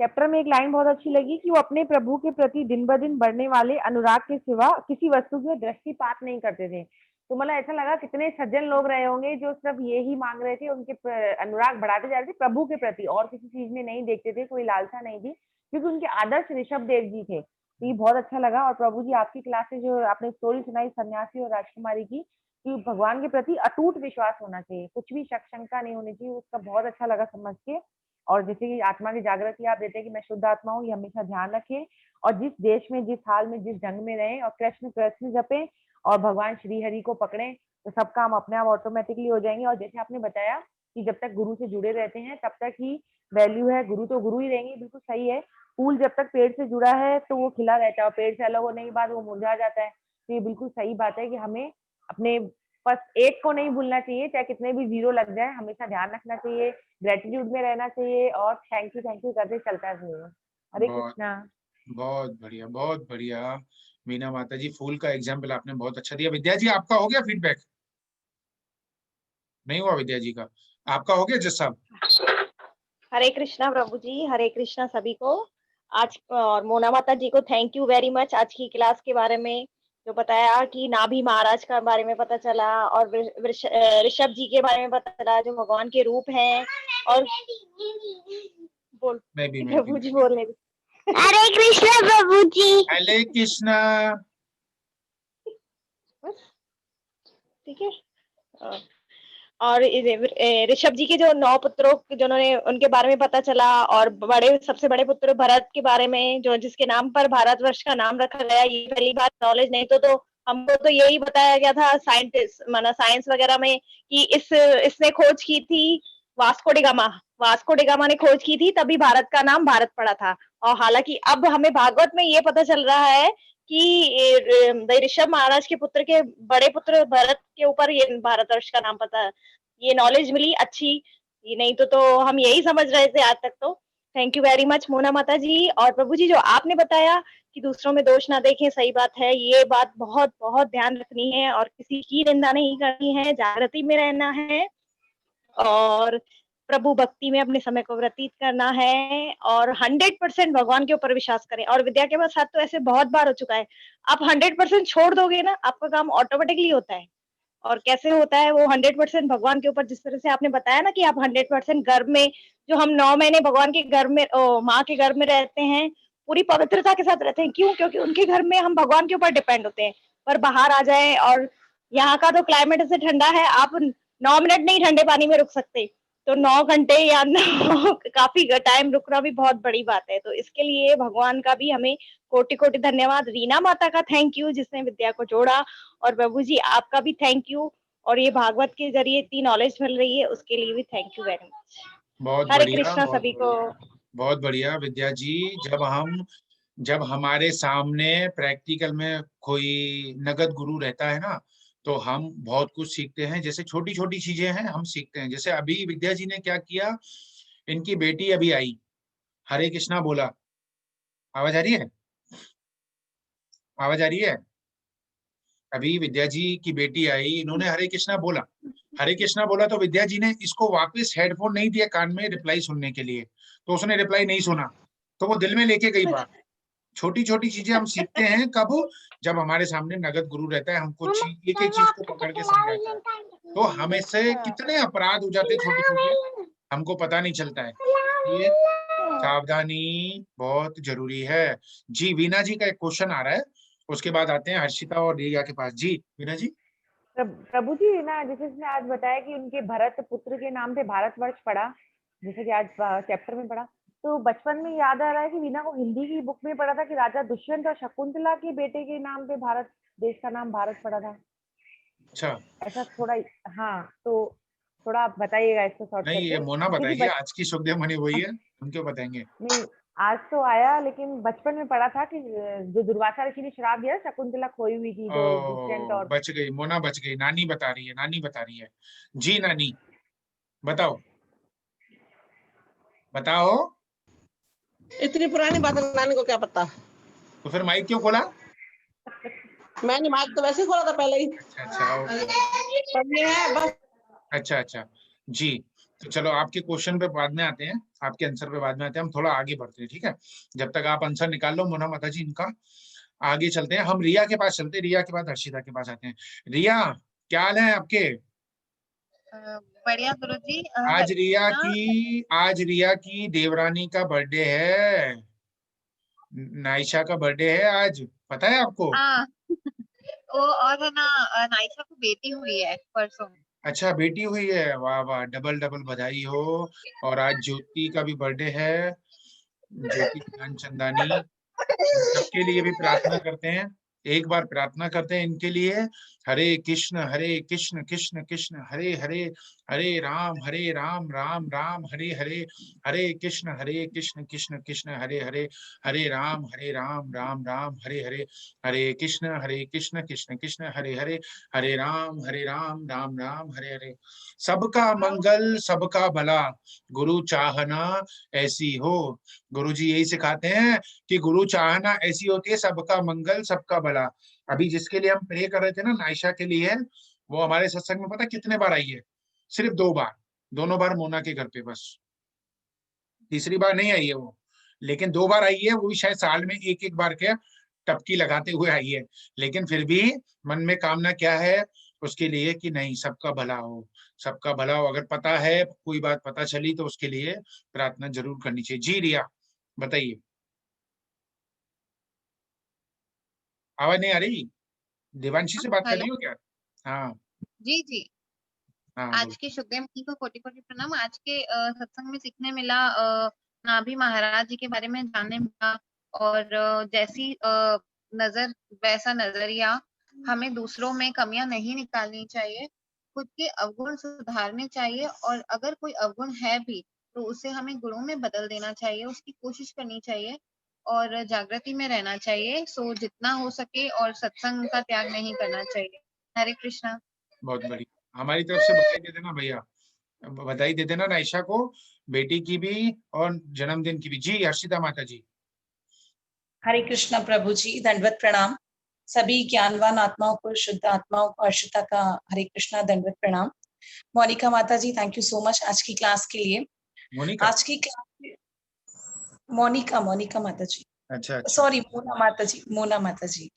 चैप्टर में एक लाइन बहुत अच्छी लगी कि वो अपने प्रभु के प्रति दिन ब दिन बढ़ने वाले अनुराग के सिवा किसी वस्तु की दृष्टिपात नहीं करते थे। तो मतलब ऐसा लगा कितने सज्जन लोग रहे होंगे जो सिर्फ ये ही मांग रहे थे, उनके अनुराग बढ़ाते जा रहे थे प्रभु के प्रति, और किसी चीज में नहीं देखते थे, कोई लालसा नहीं थी, क्योंकि उनके आदर्श ऋषभ देव जी थे। तो ये बहुत अच्छा लगा। और प्रभु जी आपकी क्लास से जो आपने स्टोरी सुनाई सन्यासी और राजकुमारी की, कि भगवान के प्रति अटूट विश्वास होना चाहिए, कुछ भी शक शंका नहीं होनी चाहिए, उसका बहुत अच्छा लगा समझ के। और जैसे कि आत्मा की जागृति आप देते हैं कि मैं शुद्ध आत्मा हूँ, ये हमेशा ध्यान रखें, और जिस देश में, जिस हाल में, जिस ढंग में रहें, और कृष्ण कृष्ण जपें और भगवान श्री हरि को पकड़ें, तो सब काम अपने आप ऑटोमेटिकली हो जाएंगे। और जैसे आपने बताया कि जब तक गुरु से जुड़े रहते हैं तब तक ही वैल्यू है, गुरु तो गुरु ही रहेंगे, बिल्कुल सही है। फूल जब तक पेड़ से जुड़ा है तो वो खिला रहता है, और पेड़ से अलग होने के बाद वो मुरझा जाता है। तो ये बिल्कुल सही बात है कि हमें अपने बस एक को नहीं भूलना चाहिए, चाहे कितने भी जीरो लग जाए, हमेशा ध्यान रखना चाहिए, ग्रेटिट्यूड में रहना चाहिए, और थैंक यू करते चलता चाहिए। हरे कृष्णा। बहुत बढ़िया, बहुत बढ़िया मीना माता जी, फूल का एग्जाम्पल आपने बहुत अच्छा दिया। विद्या जी आपका हो गया फीडबैक? नहीं हुआ विद्या जी का? आपका हो गया जज साहब? हरे कृष्णा प्रभु जी, हरे कृष्णा सभी को। आज और मोना माता जी को थैंक यू वेरी मच, आज की क्लास के बारे में जो बताया कि नाभि महाराज का बारे में पता चला, और ऋषभ जी के बारे में पता चला जो भगवान के रूप हैं। और बोल प्रभु जी बोलने हरे कृष्णा प्रभु जी। हरे कृष्णा। ठीक है। और ऋषभ जी के जो 9 पुत्रों जिन्होंने, उनके बारे में पता चला, और सबसे बड़े पुत्र भरत के बारे में, जो जिसके नाम पर भारतवर्ष का नाम रखा गया। ये पहली बात नॉलेज नहीं तो हमको तो यही बताया गया था साइंटिस्ट साइंस वगैरह में कि इसने खोज की थी वास्को डिगामा ने खोज की थी, तभी भारत का नाम भारत पड़ा था। और हालांकि अब हमें भागवत में ये पता चल रहा है कि ऋषभ महाराज के पुत्र के बड़े पुत्र भरत के ऊपर ये भारतवर्ष का नाम पता, ये नॉलेज मिली अच्छी। ये नहीं तो हम यही समझ रहे थे आज तक। तो thank you very much Mona Mata जी। और प्रभु जी जो आपने बताया कि दूसरों में दोष ना देखें, सही बात है, ये बात बहुत बहुत ध्यान रखनी है, और किसी की निंदा नहीं करनी है, जागृति में रहना है, और प्रभु भक्ति में अपने समय को व्यतीत करना है, और 100% भगवान के ऊपर विश्वास करें। और विद्या के साथ तो ऐसे बहुत बार हो चुका है, आप 100% छोड़ दोगे ना, आपका काम ऑटोमेटिकली होता है। और कैसे होता है वो 100% भगवान के ऊपर, जिस तरह से आपने बताया ना कि आप 100% गर्भ में, जो हम 9 महीने भगवान के गर्भ में, माँ के गर्भ में रहते हैं, पूरी पवित्रता के साथ रहते हैं। क्यों? क्योंकि उनके घर में हम भगवान के ऊपर डिपेंड होते हैं। पर बाहर आ जाए, और यहाँ का तो क्लाइमेट ऐसे ठंडा है, आप 9 मिनट नहीं ठंडे पानी में रुक सकते, तो 9 घंटे या 9 काफी टाइम रुकना भी बहुत बड़ी बात है। तो इसके लिए भगवान का भी हमें कोटि कोटि धन्यवाद। रीना माता का थैंक यू जिसने विद्या को जोड़ा, और प्रभु जी आपका भी थैंक यू, और ये भागवत के जरिए इतनी नॉलेज मिल रही है उसके लिए भी थैंक यू वेरी मच। बहुत हरे बढ़िया, कृष्णा सभी को। बहुत बढ़िया विद्या जी। जब हमारे सामने प्रैक्टिकल में कोई नगद गुरु रहता है ना, तो हम बहुत कुछ सीखते हैं। जैसे छोटी छोटी चीजें हैं हम सीखते हैं। जैसे अभी विद्या जी ने क्या किया, इनकी बेटी अभी आई, हरे कृष्णा बोला। आवाज आ रही है? आवाज आ रही है? अभी विद्या जी की बेटी आई, इन्होंने हरे कृष्णा बोला। हरे कृष्णा बोला तो विद्या जी ने इसको वापस हेडफोन नहीं दिया कान में रिप्लाई सुनने के लिए, तो उसने रिप्लाई नहीं सुना, तो वो दिल में लेके गई बात। छोटी छोटी चीजें हम सीखते हैं कब, जब हमारे सामने नगद गुरु रहता है, हमको एक एक चीज को पकड़ के समझाता है, तो हमें से कितने अपराध हो जाते हैं छोटे छोटे, हमको पता नहीं चलता है। ये सावधानी बहुत जरूरी है। जी वीना जी का एक क्वेश्चन आ रहा है, उसके बाद आते हैं हर्षिता और रिया के पास। जी वीना जी। प्रभु जी ना, जैसे इसने आज बताया कि उनके भरत पुत्र के नाम पे भारतवर्ष पढ़ा, जैसे कि आज चैप्टर में पढ़ा, तो बचपन में याद आ रहा है कि वीना को हिंदी की बुक में पढ़ा था कि राजा दुष्यंत और शकुंतला के बेटे के नाम पे भारत देश का नाम भारत पड़ा था। अच्छा, ऐसा थोड़ा, हाँ, तो थोड़ा आप बताइएगा इसको शॉर्ट नहीं ये करके, मोना क्योंकि बताएगी, आज की सुखदेव मणि वही है, हम क्यों बताएंगे। नहीं, आज तो आया, लेकिन बचपन में पढ़ा था कि जो दुर्वासा ऋषि ने श्राप दिया, शकुंतला खोई हुई थी, तो दुष्यंत और बच गई, मोना बच गई। नानी बता रही है, नानी बता रही है। जी नानी बताओ, बताओ। इतनी पुरानी बात नानी को क्या पता। तो फिर माइक क्यों खोला? मैंने माइक तो वैसे ही खोला था पहले ही। अच्छा है बस। अच्छा जी, तो चलो आपके क्वेश्चन पे बाद में आते हैं, आपके आंसर पे बाद में आते हैं, हम थोड़ा आगे बढ़ते हैं, ठीक है। जब तक आप आंसर निकाल लो मोना माता जी इनका, आगे चलते हैं। हम रिया के पास चलते हैं, रिया के बाद हर्षिता के पास आते हैं। रिया क्या हाल है आपके? बढ़िया गुरुजी। आज रिया की देवरानी का बर्थडे है, नाइशा का बर्थडे है आज, पता है आपको? हाँ वो और है ना, नाइशा को बेटी हुई है परसों। अच्छा बेटी हुई है, वाह वाह, डबल डबल बधाई हो। और आज ज्योति का भी बर्थडे है, ज्योति ज्ञानचंदानी। इन सबके लिए भी प्रार्थना करते हैं, एक बार प्रार्थना करते हैं इनके लिए। हरे कृष्ण कृष्ण कृष्ण हरे हरे, हरे राम राम राम हरे हरे, हरे कृष्ण कृष्ण कृष्ण हरे हरे, हरे राम राम राम हरे हरे, हरे कृष्ण कृष्ण कृष्ण हरे हरे, हरे राम राम राम हरे हरे। सबका मंगल सबका भला, गुरु चाहना ऐसी हो। गुरु जी यही सिखाते हैं कि गुरु चाहना ऐसी होती है, सबका मंगल सबका भला। अभी जिसके लिए हम प्रे कर रहे थे ना, नाइशा के लिए, वो हमारे सत्संग में पता कितने बार आई है? सिर्फ 2 बार, दोनों बार मोना के घर पे बस, तीसरी बार नहीं आई है वो, लेकिन 2 बार आई है, वो भी शायद साल में एक एक बार के टपकी लगाते हुए आई है। लेकिन फिर भी मन में कामना क्या है उसके लिए कि नहीं सबका भला हो, सबका भला हो। अगर पता है कोई बात पता चली तो उसके लिए प्रार्थना जरूर करनी चाहिए। जी रिया बताइए, आवाज नहीं आ रही? देवांशी से बात कर रही हेलो हो क्या? हाँ जी हाँ आज के शुभदेव मुनि को कोटि कोटि प्रणाम। आज के सत्संग में सीखने मिला, नाभि महाराज जी के बारे में जानने मिला, और जैसी नजर वैसा नजरिया। हमें दूसरों में कमियां नहीं निकालनी चाहिए, खुद के अवगुण सुधारने चाहिए, और अगर कोई अवगुण है भी तो उसे हमें गुणों में बदल देना चाहिए, उसकी कोशिश करनी चाहिए और जागृति में रहना चाहिए। सो जितना हो सके, और सत्संग का त्याग नहीं करना चाहिए। हरे कृष्णा। बहुत बढ़िया, हमारी तरफ से बधाई दे देना भैया, बधाई दे देना नाइशा को, बेटी की भी और जन्मदिन की भी। जी हर्षिता माता जी। हरे कृष्णा प्रभु जी, दंडवत प्रणाम। सभी ज्ञानवान आत्माओं को, शुद्ध आत्माओं को हर्षिता का हरे कृष्णा दंडवत प्रणाम। मोनिका माता ji thank you so much आज की क्लास के लिए। मोनिका? आज की क्लास मोनिका माता जी, अच्छा सॉरी मोना माता जी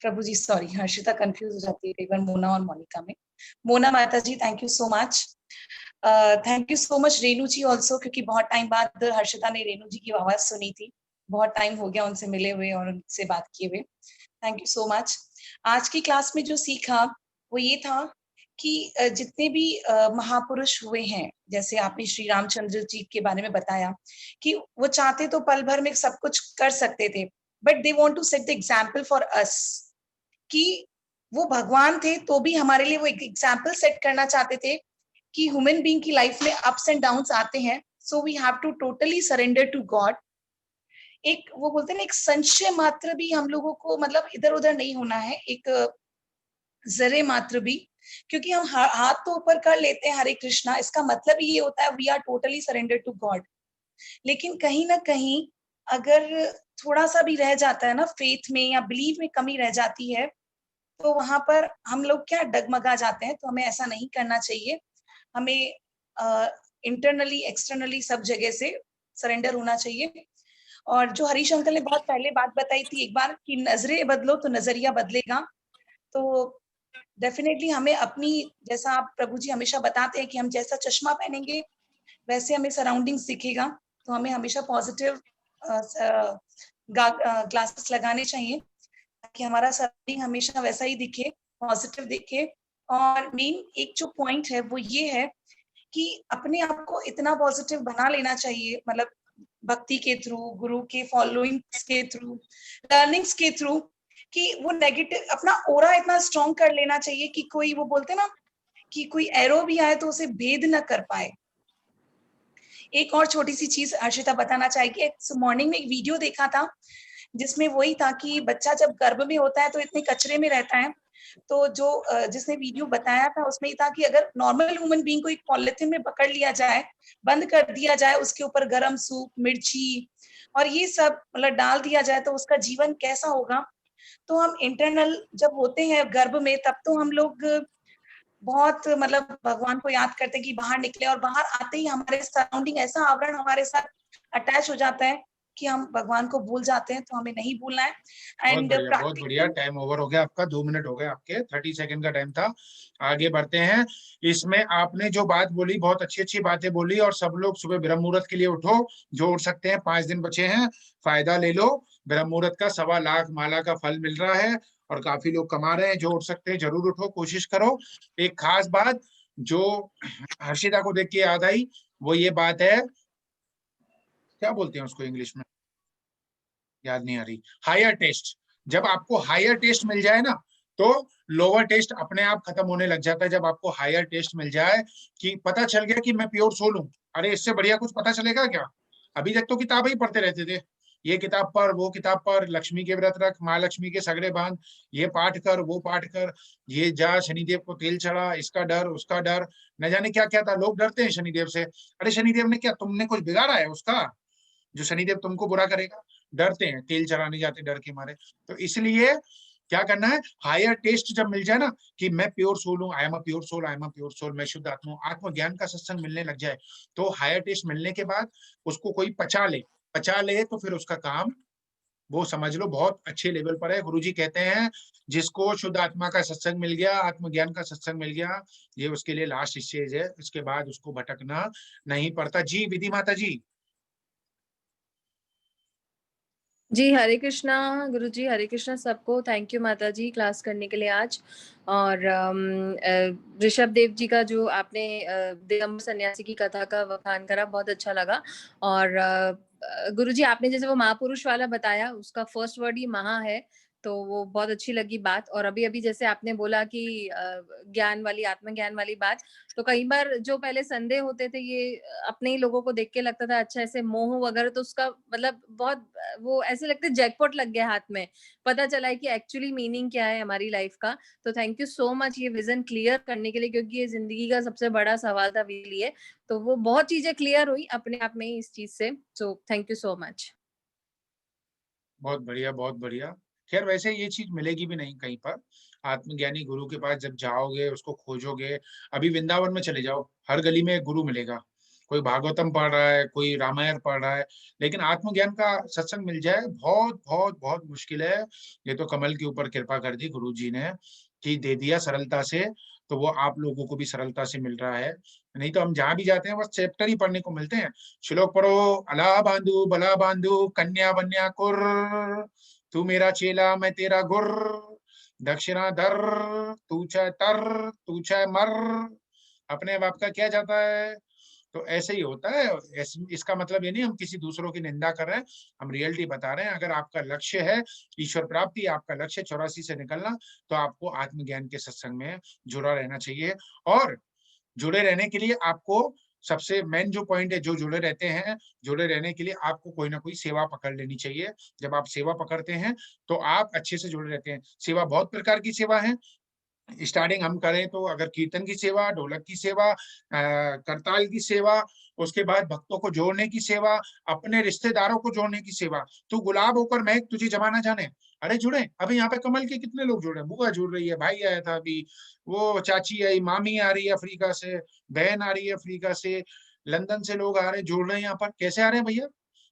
प्रभु जी, सॉरी हर्षिता कंफ्यूज हो जाती है कई बार मोना और मोनिका में। Mona Mata ji thank you so much. Thank you so much Renu ji also, क्योंकि बहुत टाइम बाद हर्षिता ने रेनू जी की आवाज सुनी थी, बहुत टाइम हो गया उनसे मिले हुए और उनसे बात किए हुए। Thank you so much. आज की क्लास में जो सीखा वो ये था कि जितने भी महापुरुष हुए हैं, जैसे आपने श्री रामचंद्र जी के बारे में बताया कि वो चाहते तो पल भर में सब कुछ कर सकते थे, but they want to set the example for us, कि वो भगवान थे तो भी हमारे लिए वो एक एग्जाम्पल सेट करना चाहते थे कि ह्यूमन बीइंग की लाइफ में अप्स एंड डाउन्स आते हैं, so we have to totally surrender to God. एक वो बोलते हैं ना, एक संशय मात्र भी हम लोगों को मतलब इधर उधर नहीं होना है, एक जरे मात्र भी, क्योंकि हम हाथ तो ऊपर कर लेते हैं हरे कृष्णा, इसका मतलब ये होता है we are totally surrender to God. लेकिन कहीं ना कहीं अगर थोड़ा सा भी रह जाता है ना फेथ में या बिलीव में कमी रह जाती है, तो वहां पर हम लोग क्या डगमगा जाते हैं। तो हमें ऐसा नहीं करना चाहिए, हमें इंटरनली एक्सटर्नली सब जगह से सरेंडर होना चाहिए। और जो हरीश अंकल ने बहुत पहले बात बताई थी एक बार कि नजरें बदलो तो नजरिया बदलेगा, तो डेफिनेटली हमें अपनी, जैसा आप प्रभु जी हमेशा बताते हैं कि हम जैसा चश्मा पहनेंगे वैसे हमें सराउंडिंग्स दिखेगा, तो हमें हमेशा पॉजिटिव ग्लासेस लगाने चाहिए ताकि हमारा सराउंडिंग हमेशा वैसा ही दिखे, पॉजिटिव दिखे। और मेन एक जो पॉइंट है वो ये है कि अपने आप को इतना पॉजिटिव बना लेना चाहिए, मतलब भक्ति के थ्रू, गुरु के फॉलोइंग्स के थ्रू, लर्निंग्स के थ्रू, कि वो नेगेटिव अपना ओरा इतना स्ट्रॉन्ग कर लेना चाहिए कि कोई, वो बोलते ना कि कोई एरो भी आए तो उसे भेद न कर पाए। एक और छोटी सी चीज हर्षिता बताना चाहेगी, मॉर्निंग में एक वीडियो देखा था जिसमें वही था कि बच्चा जब गर्भ में होता है तो इतने कचरे में रहता है, तो जो जिसने वीडियो बताया था उसमें ये था कि अगर नॉर्मल ह्यूमन बीइंग को एक पॉलिथीन में पकड़ लिया जाए, बंद कर दिया जाए, उसके ऊपर गरम सूप, मिर्ची और ये सब मतलब डाल दिया जाए तो उसका जीवन कैसा होगा। तो हम इंटरनल जब होते हैं गर्भ में तब तो हम लोग बहुत मतलब भगवान को याद करते हैं कि बाहर निकले, और बाहर आते ही हमारे सराउंडिंग ऐसा आवरण हमारे साथ अटैच हो जाता है कि हम भगवान को भूल जाते हैं, तो हमें नहीं भूलना है। एंड बहुत बढ़िया, टाइम ओवर हो गया आपका, 2 मिनट हो गए आपके, 30 सेकंड का टाइम था। आगे बढ़ते हैं। इसमें आपने जो बात बोली, बहुत अच्छी अच्छी बातें बोली, और सब लोग सुबह ब्रह्म मुहूर्त के लिए उठो, जो उठ सकते हैं, 5 दिन बचे हैं, फायदा ले लो। ब्रह्म मुहूर्त का 1.25 लाख माला का फल मिल रहा है और काफी लोग कमा रहे हैं। जो उठ सकते हैं जरूर उठो, कोशिश करो। एक खास बात जो हर्षिता को देख के याद आई वो ये बात है, क्या बोलते हैं उसको इंग्लिश में, याद नहीं आ रही, हायर टेस्ट। जब आपको हायर टेस्ट मिल जाए ना तो लोअर टेस्ट अपने आप खत्म होने लग जाता है। जब आपको हायर टेस्ट मिल जाए कि पता चल गया कि मैं प्योर सोल हूं, अरे इससे बढ़िया कुछ पता चलेगा क्या? अभी तक तो किताब ही पढ़ते रहते थे, ये किताब पढ़, वो किताब पढ़, लक्ष्मी के व्रत रख, माँ लक्ष्मी के सगड़े बांध, ये पाठ कर, वो पाठ कर, ये जा, शनिदेव को तेल चढ़ा, इसका डर, उसका डर, न जाने क्या क्या था। लोग डरते हैं शनिदेव से। अरे शनिदेव ने क्या तुमने कुछ बिगाड़ा है उसका, जो शनिदेव तुमको बुरा करेगा? डरते हैं, तेल चढ़ाने जाते डर के मारे। तो इसलिए क्या करना है, हायर टेस्ट जब मिल जाए ना कि मैं प्योर सोल हूँ, I am a pure soul, I am a pure soul, मैं शुद्ध आत्मा हूँ, आत्मज्ञान का सत्संग मिलने लग जाए, तो हायर टेस्ट मिलने के बाद उसको कोई पचा ले तो फिर उसका काम वो समझ लो बहुत अच्छे लेवल पर है। गुरुजी कहते हैं जिसको शुद्ध आत्मा का सत्संग मिल गया, आत्मज्ञान का सत्संग मिल गया, ये उसके लिए लास्ट स्टेज है, इसके बाद उसको भटकना नहीं पड़ता। जी विधि माता जी। जी हरे कृष्णा गुरुजी, हरे कृष्णा सबको। थैंक यू माता जी क्लास करने के लिए आज। और ऋषभ देव जी का जो आपने दिगंबर सन्यासी की कथा का वखान करा, बहुत अच्छा लगा। और गुरुजी आपने जैसे वो महापुरुष वाला बताया, उसका फर्स्ट वर्ड ही महा है, तो वो बहुत अच्छी लगी बात। और अभी अभी जैसे आपने बोला कि ज्ञान वाली, आत्मज्ञान वाली बात, तो कई बार जो पहले संदेह होते थे, ये अपने ही लोगों को देख के लगता था अच्छा ऐसे मोह वगैरह, तो उसका मतलब बहुत वो ऐसे लगते जैकपॉट लग गया हाथ में, पता चला है कि एक्चुअली मीनिंग क्या है हमारी लाइफ का। तो थैंक यू सो मच ये विजन क्लियर करने के लिए, क्योंकि ये जिंदगी का सबसे बड़ा सवाल था मेरे लिए। तो वो बहुत चीजें क्लियर हुई अपने आप में ही इस चीज से। So thank you so much. बहुत बढ़िया, बहुत बढ़िया। खैर वैसे ये चीज मिलेगी भी नहीं कहीं पर। आत्मज्ञानी गुरु के पास जब जाओगे, उसको खोजोगे, अभी वृंदावन में चले जाओ, हर गली में एक गुरु मिलेगा। कोई भागवतम पढ़ रहा है, कोई रामायण पढ़ रहा है, लेकिन आत्मज्ञान का सत्संग मिल जाए बहुत बहुत बहुत मुश्किल है। ये तो कमल के ऊपर कृपा कर दी गुरु जी ने कि दे दिया सरलता से, तो वो आप लोगों को भी सरलता से मिल रहा है। नहीं तो हम जहां भी जाते हैं बस चैप्टर ही पढ़ने को मिलते हैं। श्लोक पढ़ो, अला बांधु बला बांधु कन्या बन्या कुर, तू मेरा चेला मैं तेरा गुर। दक्षिणा दर तू चाहे तर तू चाहे मर, अपने बाप का क्या जाता है। तो ऐसे ही होता है। इसका मतलब ये नहीं हम किसी दूसरों की निंदा कर रहे हैं, हम रियलिटी बता रहे हैं। अगर आपका लक्ष्य है ईश्वर प्राप्ति, आपका लक्ष्य 84 से निकलना, तो आपको आत्मज्ञान के सत्संग में जुड़ा रहना चाहिए। और जुड़े रहने के लिए आपको सबसे मेन जो पॉइंट है, जो जुड़े रहते हैं, जुड़े रहने के लिए आपको कोई ना कोई सेवा पकड़ लेनी चाहिए। जब आप सेवा पकड़ते हैं तो आप अच्छे से जुड़े रहते हैं। सेवा बहुत प्रकार की सेवा है। स्टार्टिंग हम करें तो अगर कीर्तन की सेवा, ढोलक की सेवा, करताल की सेवा, उसके बाद भक्तों को जोड़ने की सेवा, अपने रिश्तेदारों को जोड़ने की सेवा। तू गुलाब होकर महक तुझे जमाना जाने। अरे जुड़े, अभी यहाँ पे कमल के कितने लोग जुड़ रहे हैं। बुआ जुड़ रही है, भाई आया था अभी, वो चाची आई, मामी आ रही है अफ्रीका से, बहन आ रही है अफ्रीका से, लंदन से लोग आ रहे हैं, जुड़ रहे हैं यहाँ पर। कैसे आ रहे हैं भैया?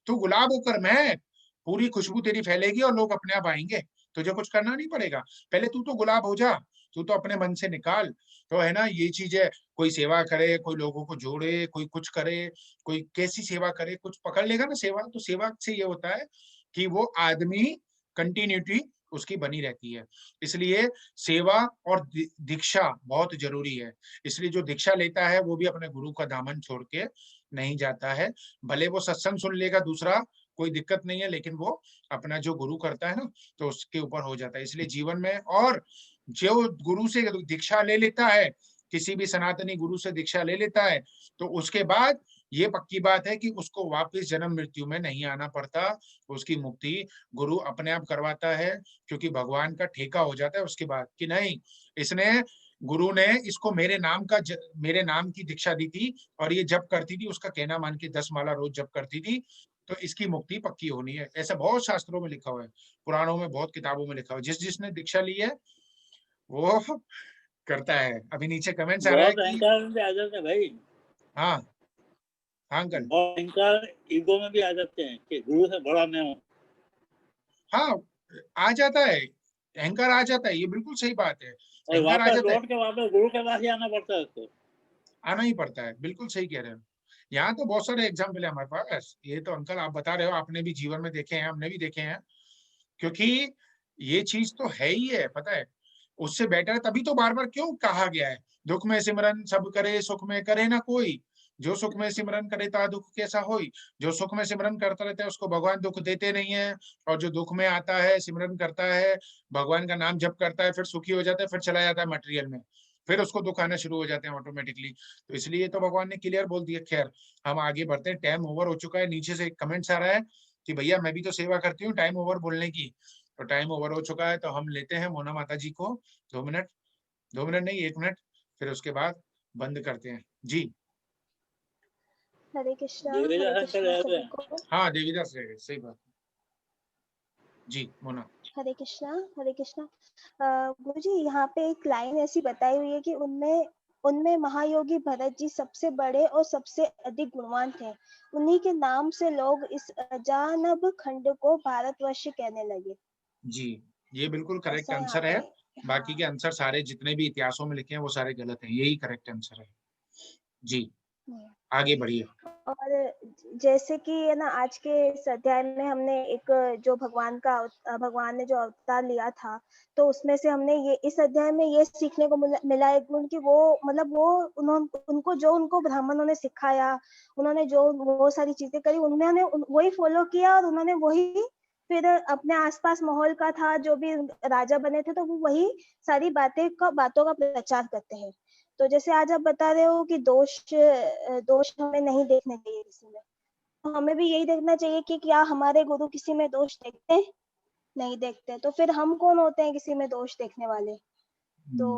तू गुलाब होकर महक, पूरी खुशबू तेरी फैलेगी और लोग अपने आप आएंगे। तुझे कुछ करना नहीं पड़ेगा, पहले तू तो गुलाब हो जा, तू तो अपने मन से निकाल। तो है ना, ये चीज है। कोई सेवा करे, कोई लोगों को जोड़े, कोई कुछ करे, कोई कैसी सेवा करे, कुछ पकड़ लेगा ना सेवा। तो सेवा से ये होता है कि वो आदमी कंटिन्यूटी उसकी बनी रहती है। इसलिए सेवा और दीक्षा बहुत जरूरी है। इसलिए जो दीक्षा लेता है वो भी अपने गुरु का दामन छोड़ के नहीं जाता है। भले वो सत्संग सुन लेगा दूसरा, कोई दिक्कत नहीं है, लेकिन वो अपना जो गुरु करता है ना, तो उसके ऊपर हो जाता है। इसलिए जीवन में, और जो गुरु से दीक्षा ले लेता है, किसी भी सनातनी गुरु से दीक्षा ले लेता है, तो उसके बाद ये पक्की बात है कि उसको वापस जन्म मृत्यु में नहीं आना पड़ता। उसकी मुक्ति गुरु अपने आप करवाता है, क्योंकि भगवान का ठेका हो जाता है उसके बाद कि नहीं, इसने, गुरु ने इसको मेरे नाम की दीक्षा दी थी और ये जप करती थी, उसका कहना मान के 10 माला रोज जप करती थी, तो इसकी मुक्ति पक्की होनी है। ऐसा बहुत शास्त्रों में लिखा हुआ है, पुराणों में, बहुत किताबों में लिखा हुआ है। जिसने दीक्षा ली है वो करता है। अभी नीचे कमेंट्स आ रहा है बहुत कि अहंकार में भी आ जाते हैं भाई। हाँ हाँ अंकल, बहुत अहंकार ईगो में भी आ जाते हैं कि गुरु से बड़ा मैं हूँ। हाँ आ जाता है, अहंकार आ जाता है, ये बिल्कुल सही बात है। और अहंकार आ वापस जाता है, लौट के वापस गुरु के पास ही आना पड़ता है उसको। आना ही पड़ता है, बिल्कुल सही कह रहे हो। यहाँ तो बहुत सारे एग्जाम्पल है हमारे पास। ये तो अंकल आप बता रहे हो, आपने भी जीवन में देखे हैं, हमने भी देखे हैं। क्योंकि ये चीज तो है ही है, पता है, उससे बेटर है। तभी तो बार बार क्यों कहा गया है, दुख में सिमरन सब करे, सुख में करे ना कोई। जो सुख में सिमरन करे ता दुख कैसा होई। जो सुख में सिमरन करता रहता है उसको भगवान दुख देते नहीं है, और जो दुख में आता है, सिमरन करता है, भगवान का नाम जप करता है, फिर सुखी हो जाता है, फिर चला जाता है मटेरियल में, फिर उसको दुख आना शुरू हो जाते हैं ऑटोमेटिकली। तो इसलिए तो भगवान ने क्लियर बोल दिया। खैर हम आगे बढ़ते हैं, टाइम ओवर हो चुका है। नीचे से कमेंट्स आ रहा है कि भैया मैं भी तो सेवा करती हूँ, टाइम ओवर बोलने की। तो टाइम ओवर हो चुका है, तो हम लेते हैं मोना माता जी को 2 मिनट, 2 मिनट नहीं 1 मिनट, फिर उसके बाद बंद करते हैं जी। हरे कृष्णा देवीदास हरे अंकल कृष्णा रहते सभी हैं। को। हाँ देवीदास रह गए, सही बात जी। मोना, हरे कृष्णा हरे कृष्णा। गुरुजी यहाँ पे एक लाइन ऐसी बताई हुई है कि उनमें महायोगी भरत जी सबसे बड़े और सबसे अधिक गुणवान थे। उन्हीं के नाम से लोग इस अजानब खंड को भारतवर्ष कहने लगे। जी ये बिल्कुल करेक्ट ऐसा यहाँ आंसर है। पे बाकी के आंसर सारे जितने भी इतिहासों में लिखे हैं वो सारे गलत हैं, यही करेक्ट आंसर है जी। आगे बढ़िए। और जैसे कि है ना, आज के इस अध्याय में हमने एक जो भगवान ने जो अवतार लिया था, तो उसमें से हमने ये इस अध्याय में ये सीखने को मिला एक गुण कि वो मतलब वो उनको जो उनको ब्राह्मणों ने सिखाया, उन्होंने जो वो सारी चीजें करी, उन्होंने वही फॉलो किया और उन्होंने वही फिर अपने आसपास माहौल का था, जो भी राजा बने थे, तो वो वही सारी बातों का प्रचार करते हैं। तो जैसे आज आप बता रहे हो कि दोष हमें नहीं देखने चाहिए किसी में, तो हमें भी यही देखना चाहिए कि क्या हमारे गुरु किसी में दोष देखते हैं? नहीं देखते। तो फिर हम कौन होते हैं किसी में दोष देखने वाले? तो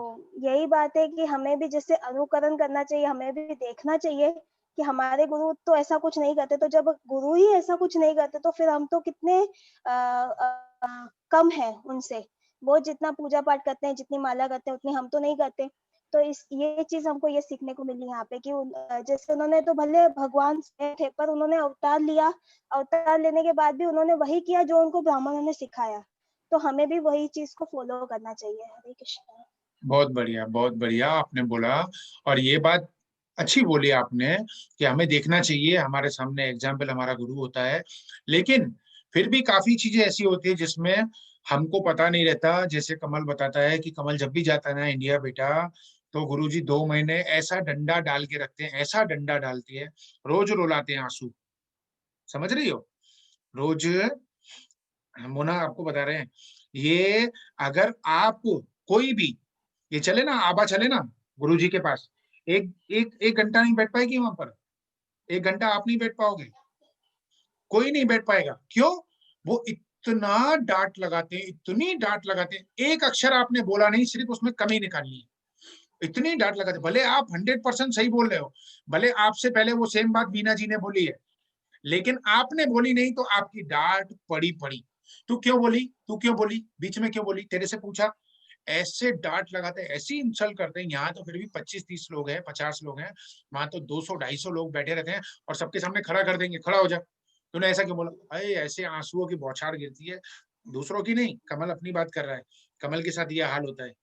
यही बात है कि हमें भी जैसे अनुकरण करना चाहिए, हमें भी देखना चाहिए कि हमारे गुरु तो ऐसा कुछ नहीं करते। तो जब गुरु ही ऐसा कुछ नहीं करते तो फिर हम तो कितने कम है उनसे। वो जितना पूजा पाठ करते हैं, जितनी माला करते हैं, उतनी हम तो नहीं करते। तो ये चीज हमको ये सीखने को मिली यहाँ पे कि जैसे उन्होंने तो भले भगवान थे, पर उन्होंने अवतार लिया, अवतार लेने के बाद भी उन्होंने वही किया जो उनको ब्राह्मणों ने सिखाया। तो हमें भी वही चीज को फॉलो करना चाहिए। हरे कृष्ण। बहुत बढ़िया आपने बोला, और ये बात अच्छी बोली आपने कि हमें देखना चाहिए, हमारे सामने एग्जाम्पल हमारा गुरु होता है। लेकिन फिर भी काफी चीजें ऐसी होती है जिसमें हमको पता नहीं रहता, जैसे कमल बताता है कि कमल जब भी जाता है ना इंडिया बेटा, तो गुरुजी 2 महीने ऐसा डंडा डाल के रखते हैं, ऐसा डंडा डालती है, रोज रुलाते हैं आंसू, समझ रही हो, रोज। मोना आपको बता रहे हैं, ये अगर आप कोई भी ये चले ना, आबा चले ना गुरुजी के पास, एक घंटा नहीं बैठ पाएगी वहां पर, 1 घंटा आप नहीं बैठ पाओगे, कोई नहीं बैठ पाएगा। क्यों? वो इतना डांट लगाते हैं, इतनी डांट लगाते हैं, एक अक्षर आपने बोला नहीं, सिर्फ उसमें कमी निकालनी है, इतनी डांट लगाते। भले आप 100% सही बोल रहे हो, भले आपसे पहले वो सेम बात बीना जी ने बोली है, लेकिन आपने बोली नहीं तो आपकी डांट पड़ी पड़ी। तू क्यों बोली, तू क्यों बोली, बीच में क्यों बोली, तेरे से पूछा, ऐसे डांट लगाते, ऐसी इंसल्ट करते हैं। यहाँ तो फिर भी 25-30 लोग हैं, 50 लोग हैं, वहां तो 200-250 लोग बैठे रहते हैं और सबके सामने खड़ा कर देंगे, खड़ा हो जा, तूने ऐसा क्यों बोला। अरे ऐसे आंसुओं की बौछार गिरती है, दूसरों की नहीं, कमल अपनी बात कर रहा है, कमल के साथ ये हाल होता है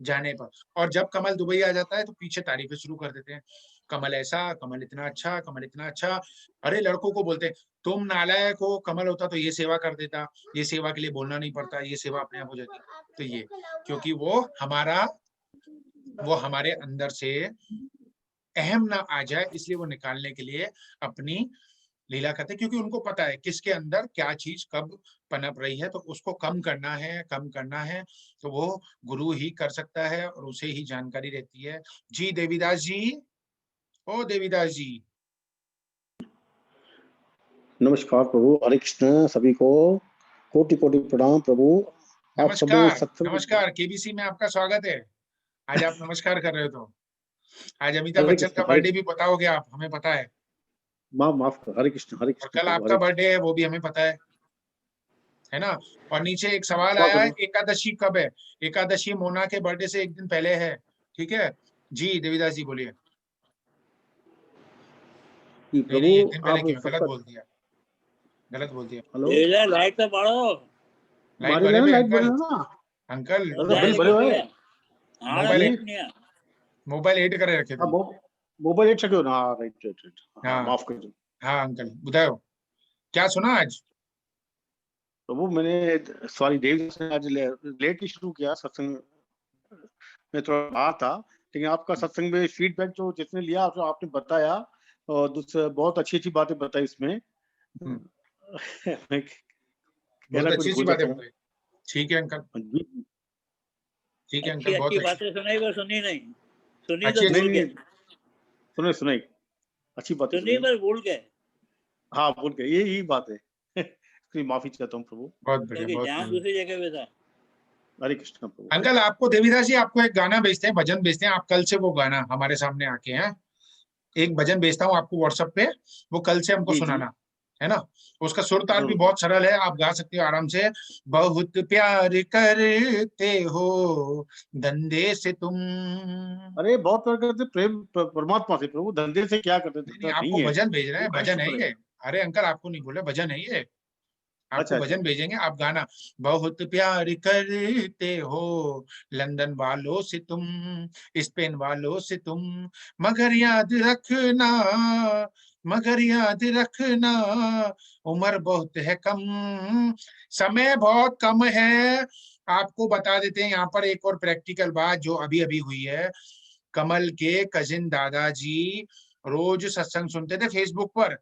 जाने पर। और जब कमल दुबई आ जाता है तो पीछे तारीफें शुरू कर देते हैं, कमल ऐसा, कमल इतना अच्छा, कमल इतना अच्छा। अरे लड़कों को बोलते हैं, तुम नालायक हो, कमल होता तो ये सेवा कर देता, ये सेवा के लिए बोलना नहीं पड़ता, ये सेवा अपने आप हो जाती। तो ये क्योंकि वो हमारे अंदर से अहम ना आ जाए, इसलिए वो निकालने के लिए अपनी लीला करते हैं, क्योंकि उनको पता है किसके अंदर क्या चीज कब पनप रही है, तो उसको कम करना है, कम करना है, तो वो गुरु ही कर सकता है और उसे ही जानकारी रहती है। जी देवीदास जी, ओ देवीदास जी। नमस्कार प्रभु, हरे कृष्ण सभी को, कोटि कोटि प्रणाम प्रभु। आप सब नमस्कार केबीसी में आपका स्वागत है। आज आप नमस्कार कर रहे हो, तो आज अमिताभ हरे बच्चन कृष्ण, का बर्थडे भी बताओगे आप, हमें पता है। माफ कर, हरे कृष्ण और कल प्रभु, आपका बर्थडे है, वो भी हमें पता है ना। और नीचे एक सवाल आया है, एकादशी कब है। एकादशी मोना के बर्थडे से एक दिन पहले है, ठीक है जी। देवीदास जी बोलिए। नहीं, एक दिन पहले क्यों, गलत बोल दिया, गलत बोल दिया। हेलो, लाइट तो बढ़ो, लाइट भरे पे अंकल, अंकल मोबाइल 8 करे रखे थे। मोबाइल 8 सके ना, राइट राइट राइट, हाँ माफ कर दो। हाँ अंकल बताओ, क्या सुना आज। प्रभु मैंने सॉरी देव ने आज लेट ही शुरू किया सत्संग में, थोड़ा बाहर था, लेकिन आपका सत्संग में फीडबैक जो जिसने लिया जो आपने बताया, और दूसरा बहुत अच्छी अच्छी बातें बताई इसमें। बहुत अच्छी बातें बताई। ठीक है अंकल, ठीक है अंकल, बहुत अच्छी बातें सुनाई, पर सुनी नहीं, सुनी तो भूल गए। सुनाई अच्छी बात सुनी पर भूल गए। हाँ भूल गए, यही बात है। इसकी माफी चाहता हूँ प्रभु। बहुत बढ़िया, बहुत ध्यान दूसरी जगह पे था। हरे कृष्ण प्रभु। अंकल आपको देवीदास जी आपको एक गाना भेजते हैं, भजन भेजते हैं, आप कल से वो गाना हमारे सामने आके हैं, एक भजन भेजता हूँ आपको व्हाट्सएप पे, वो कल से हमको सुनाना है ना। उसका सुर ताल भी बहुत सरल है, आप गा सकते हो आराम से। बहुत प्यार करते हो धंधे से तुम। अरे बहुत प्यार करते, प्रेम परमात्मा से प्रभु, धंधे से क्या करते। नहीं, आपको भजन भेज रहे हैं, भजन है ये। अरे अंकल आपको नहीं बोले, भजन है ये, आपको भजन भेजेंगे, आप गाना। बहुत प्यार करते हो लंदन वालों से तुम, स्पेन वालों से तुम, मगर याद रखना, मगर याद रखना, उम्र बहुत है कम, समय बहुत कम है। आपको बता देते हैं यहाँ पर एक और प्रैक्टिकल बात जो अभी अभी हुई है। कमल के कजिन दादाजी रोज सत्संग सुनते थे, फेसबुक पर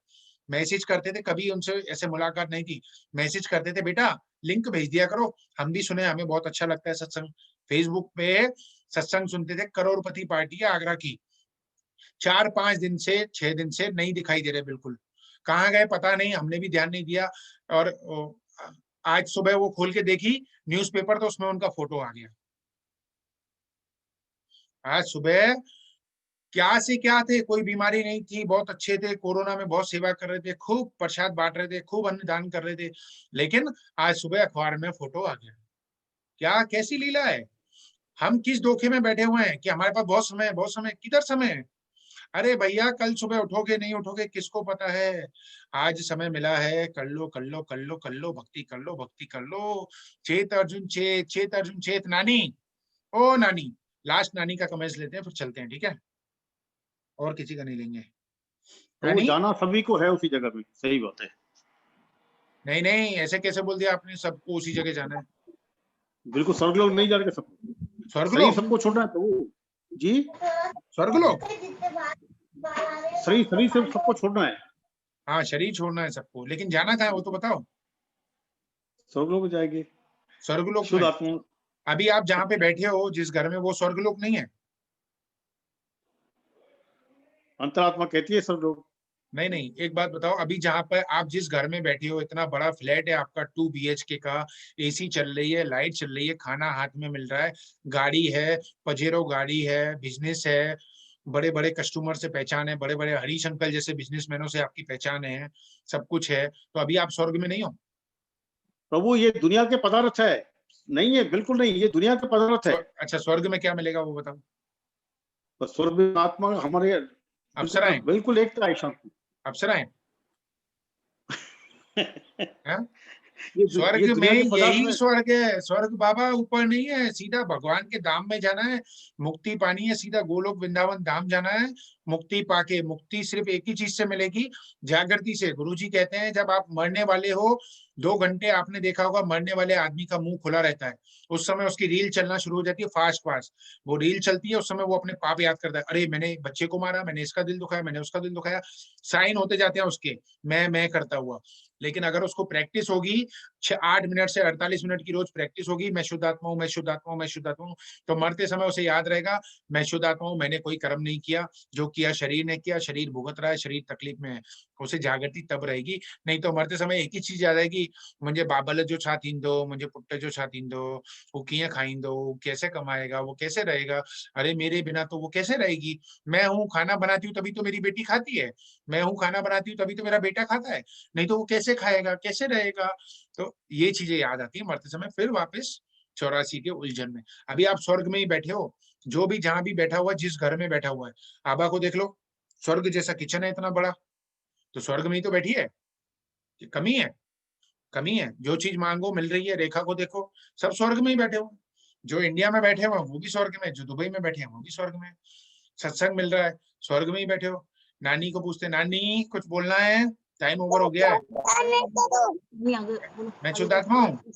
मैसेज करते थे, कभी उनसे ऐसे मुलाकात नहीं की, मैसेज करते थे, बेटा लिंक भेज दिया करो, हम भी सुने, हमें बहुत अच्छा लगता है सत्संग। फेसबुक पे सत्संग सुनते थे। करोड़पति पार्टी है आगरा की, 4-5 दिन से 6 दिन से नहीं दिखाई दे रहे बिल्कुल, कहाँ गए पता नहीं, हमने भी ध्यान नहीं दिया। और आज सुबह वो खोल के देखी न्यूज़पेपर, तो उसमें उनका फोटो आ गया। आज सुबह क्या से क्या थे, कोई बीमारी नहीं थी, बहुत अच्छे थे, कोरोना में बहुत सेवा कर रहे थे, खूब प्रसाद बांट रहे थे, खूब अन्नदान कर रहे थे, लेकिन आज सुबह अखबार में फोटो आ गया। क्या कैसी लीला है। हम किस धोखे में बैठे हुए हैं कि हमारे पास बहुत समय है, बहुत समय, किधर समय है। अरे भैया कल सुबह उठोगे नहीं उठोगे किसको पता है, आज समय मिला है, कर लो कर लो कर लो कर लो, भक्ति कर लो, भक्ति कर लो। चेत अर्जुन चेत, चेत अर्जुन चेत। नानी, ओ नानी, लास्ट नानी का कमेंट्स लेते हैं फिर चलते हैं, ठीक है, और किसी का नहीं लेंगे। तो जाना सभी को है उसी जगह पे, सही बात है। नहीं नहीं, ऐसे कैसे बोल दिया आपने, सबको उसी जगह जाना है। बिल्कुल स्वर्गलोक नहीं जाने का सबको, शरीर स्वर्गलोक सबको छोड़ना है प्रभु जी, स्वर्गलोक शरीर शरीर से सबको छोड़ना है, हाँ शरीर छोड़ना है सबको, लेकिन जाना कहाँ है वो तो बताओ। स्वर्गलोक में जाएंगे स्वर्गलोक शुद्ध में आत्मा। अभी आप जहाँ पे बैठे हो जिस घर में, वो स्वर्गलोक नहीं है? अंतरात्मा कहती है स्वर्गलोक। नहीं नहीं, एक बात बताओ, अभी जहाँ पर आप जिस घर में बैठे हो, इतना बड़ा फ्लैट है आपका 2 BHK का, एसी चल रही है, लाइट चल रही है, खाना हाथ में मिल रहा है, गाड़ी है, पजेरो गाड़ी है, बिजनेस है, बड़े बड़े कस्टमर से पहचान है, बड़े बड़े हरीश अंकल जैसे बिजनेसमैनों से आपकी पहचान है, सब कुछ है, तो अभी आप स्वर्ग में नहीं हो? प्रभु ये दुनिया के पदार्थ है, नहीं है, बिल्कुल नहीं, ये दुनिया के पदार्थ है। अच्छा, स्वर्ग में क्या मिलेगा वो बताओ। तो स्वर्ग में आत्मा हमारे अप्सराएं, बिल्कुल एकता है, शांति। अप्सराएं स्वर्ग ये में दुनिया के पदार्थ यही में स्वर्ग है। स्वर्ग बाबा ऊपर नहीं है, सीधा भगवान के धाम में जाना है, मुक्ति पानी है, सीधा गोलोक वृंदावन धाम जाना है। मुक्ति पाके, मुक्ति सिर्फ एक ही चीज से मिलेगी, जागृति से। गुरुजी कहते हैं जब आप मरने वाले हो, 2 घंटे आपने देखा होगा मरने वाले आदमी का मुंह खुला रहता है, उस समय उसकी रील चलना शुरू हो जाती है, फास्ट फास्ट वो रील चलती है, उस समय वो अपने पाप याद करता है, अरे मैंने बच्चे को मारा, मैंने इसका दिल दुखाया, मैंने उसका दिल दुखाया, साइन होते जाते हैं उसके, मैं करता हुआ। लेकिन अगर उसको प्रैक्टिस होगी, 8 मिनट से 48 मिनट की रोज प्रैक्टिस होगी, मैं शुद्ध आत्मा हूँ, मैं शुद्ध आत्मा हूँ, मैं शुद्ध आत्मा हूँ, तो मरते समय उसे याद रहेगा मैं शुद्ध आत्मा हूँ, मैंने कोई कर्म नहीं किया, जो किया शरीर ने किया, शरीर भुगत रहा है, शरीर तकलीफ में है, उसे जागृति तब रहेगी। नहीं तो मरते समय एक ही चीज याद आएगी, मुझे बाबल जो छातींदो, मुझे पुट्टे जो छातींदो, वो किए खाइंदो, वो कैसे कमाएगा, वो कैसे रहेगा, अरे मेरे बिना तो वो कैसे रहेगी, मैं हूँ खाना बनाती हूँ तभी तो मेरी बेटी खाती है, मैं हूँ खाना बनाती हूँ तभी तो मेरा बेटा खाता है, नहीं तो वो कैसे खाएगा, कैसे रहेगा। तो ये चीजें याद आती है मरते समय, फिर वापस 84 के उलझन में। अभी आप स्वर्ग में ही बैठे हो, जो भी जहां भी बैठा हुआ है, जिस घर में बैठा हुआ है, आबा को देख लो, स्वर्ग जैसा किचन है इतना बड़ा, तो स्वर्ग में ही तो बैठी है, कमी है, कमी है, जो चीज मांगो मिल रही है। रेखा को देखो, सब स्वर्ग में ही बैठे हो, जो इंडिया में बैठे हुए वो भी स्वर्ग में, जो दुबई में बैठे हैं वो भी स्वर्ग में, सत्संग मिल रहा है, स्वर्ग में ही बैठे हो। नानी को पूछते, नानी कुछ बोलना है, टाइम ओवर हो गया है, मैं शुद्धात्मा हूँ।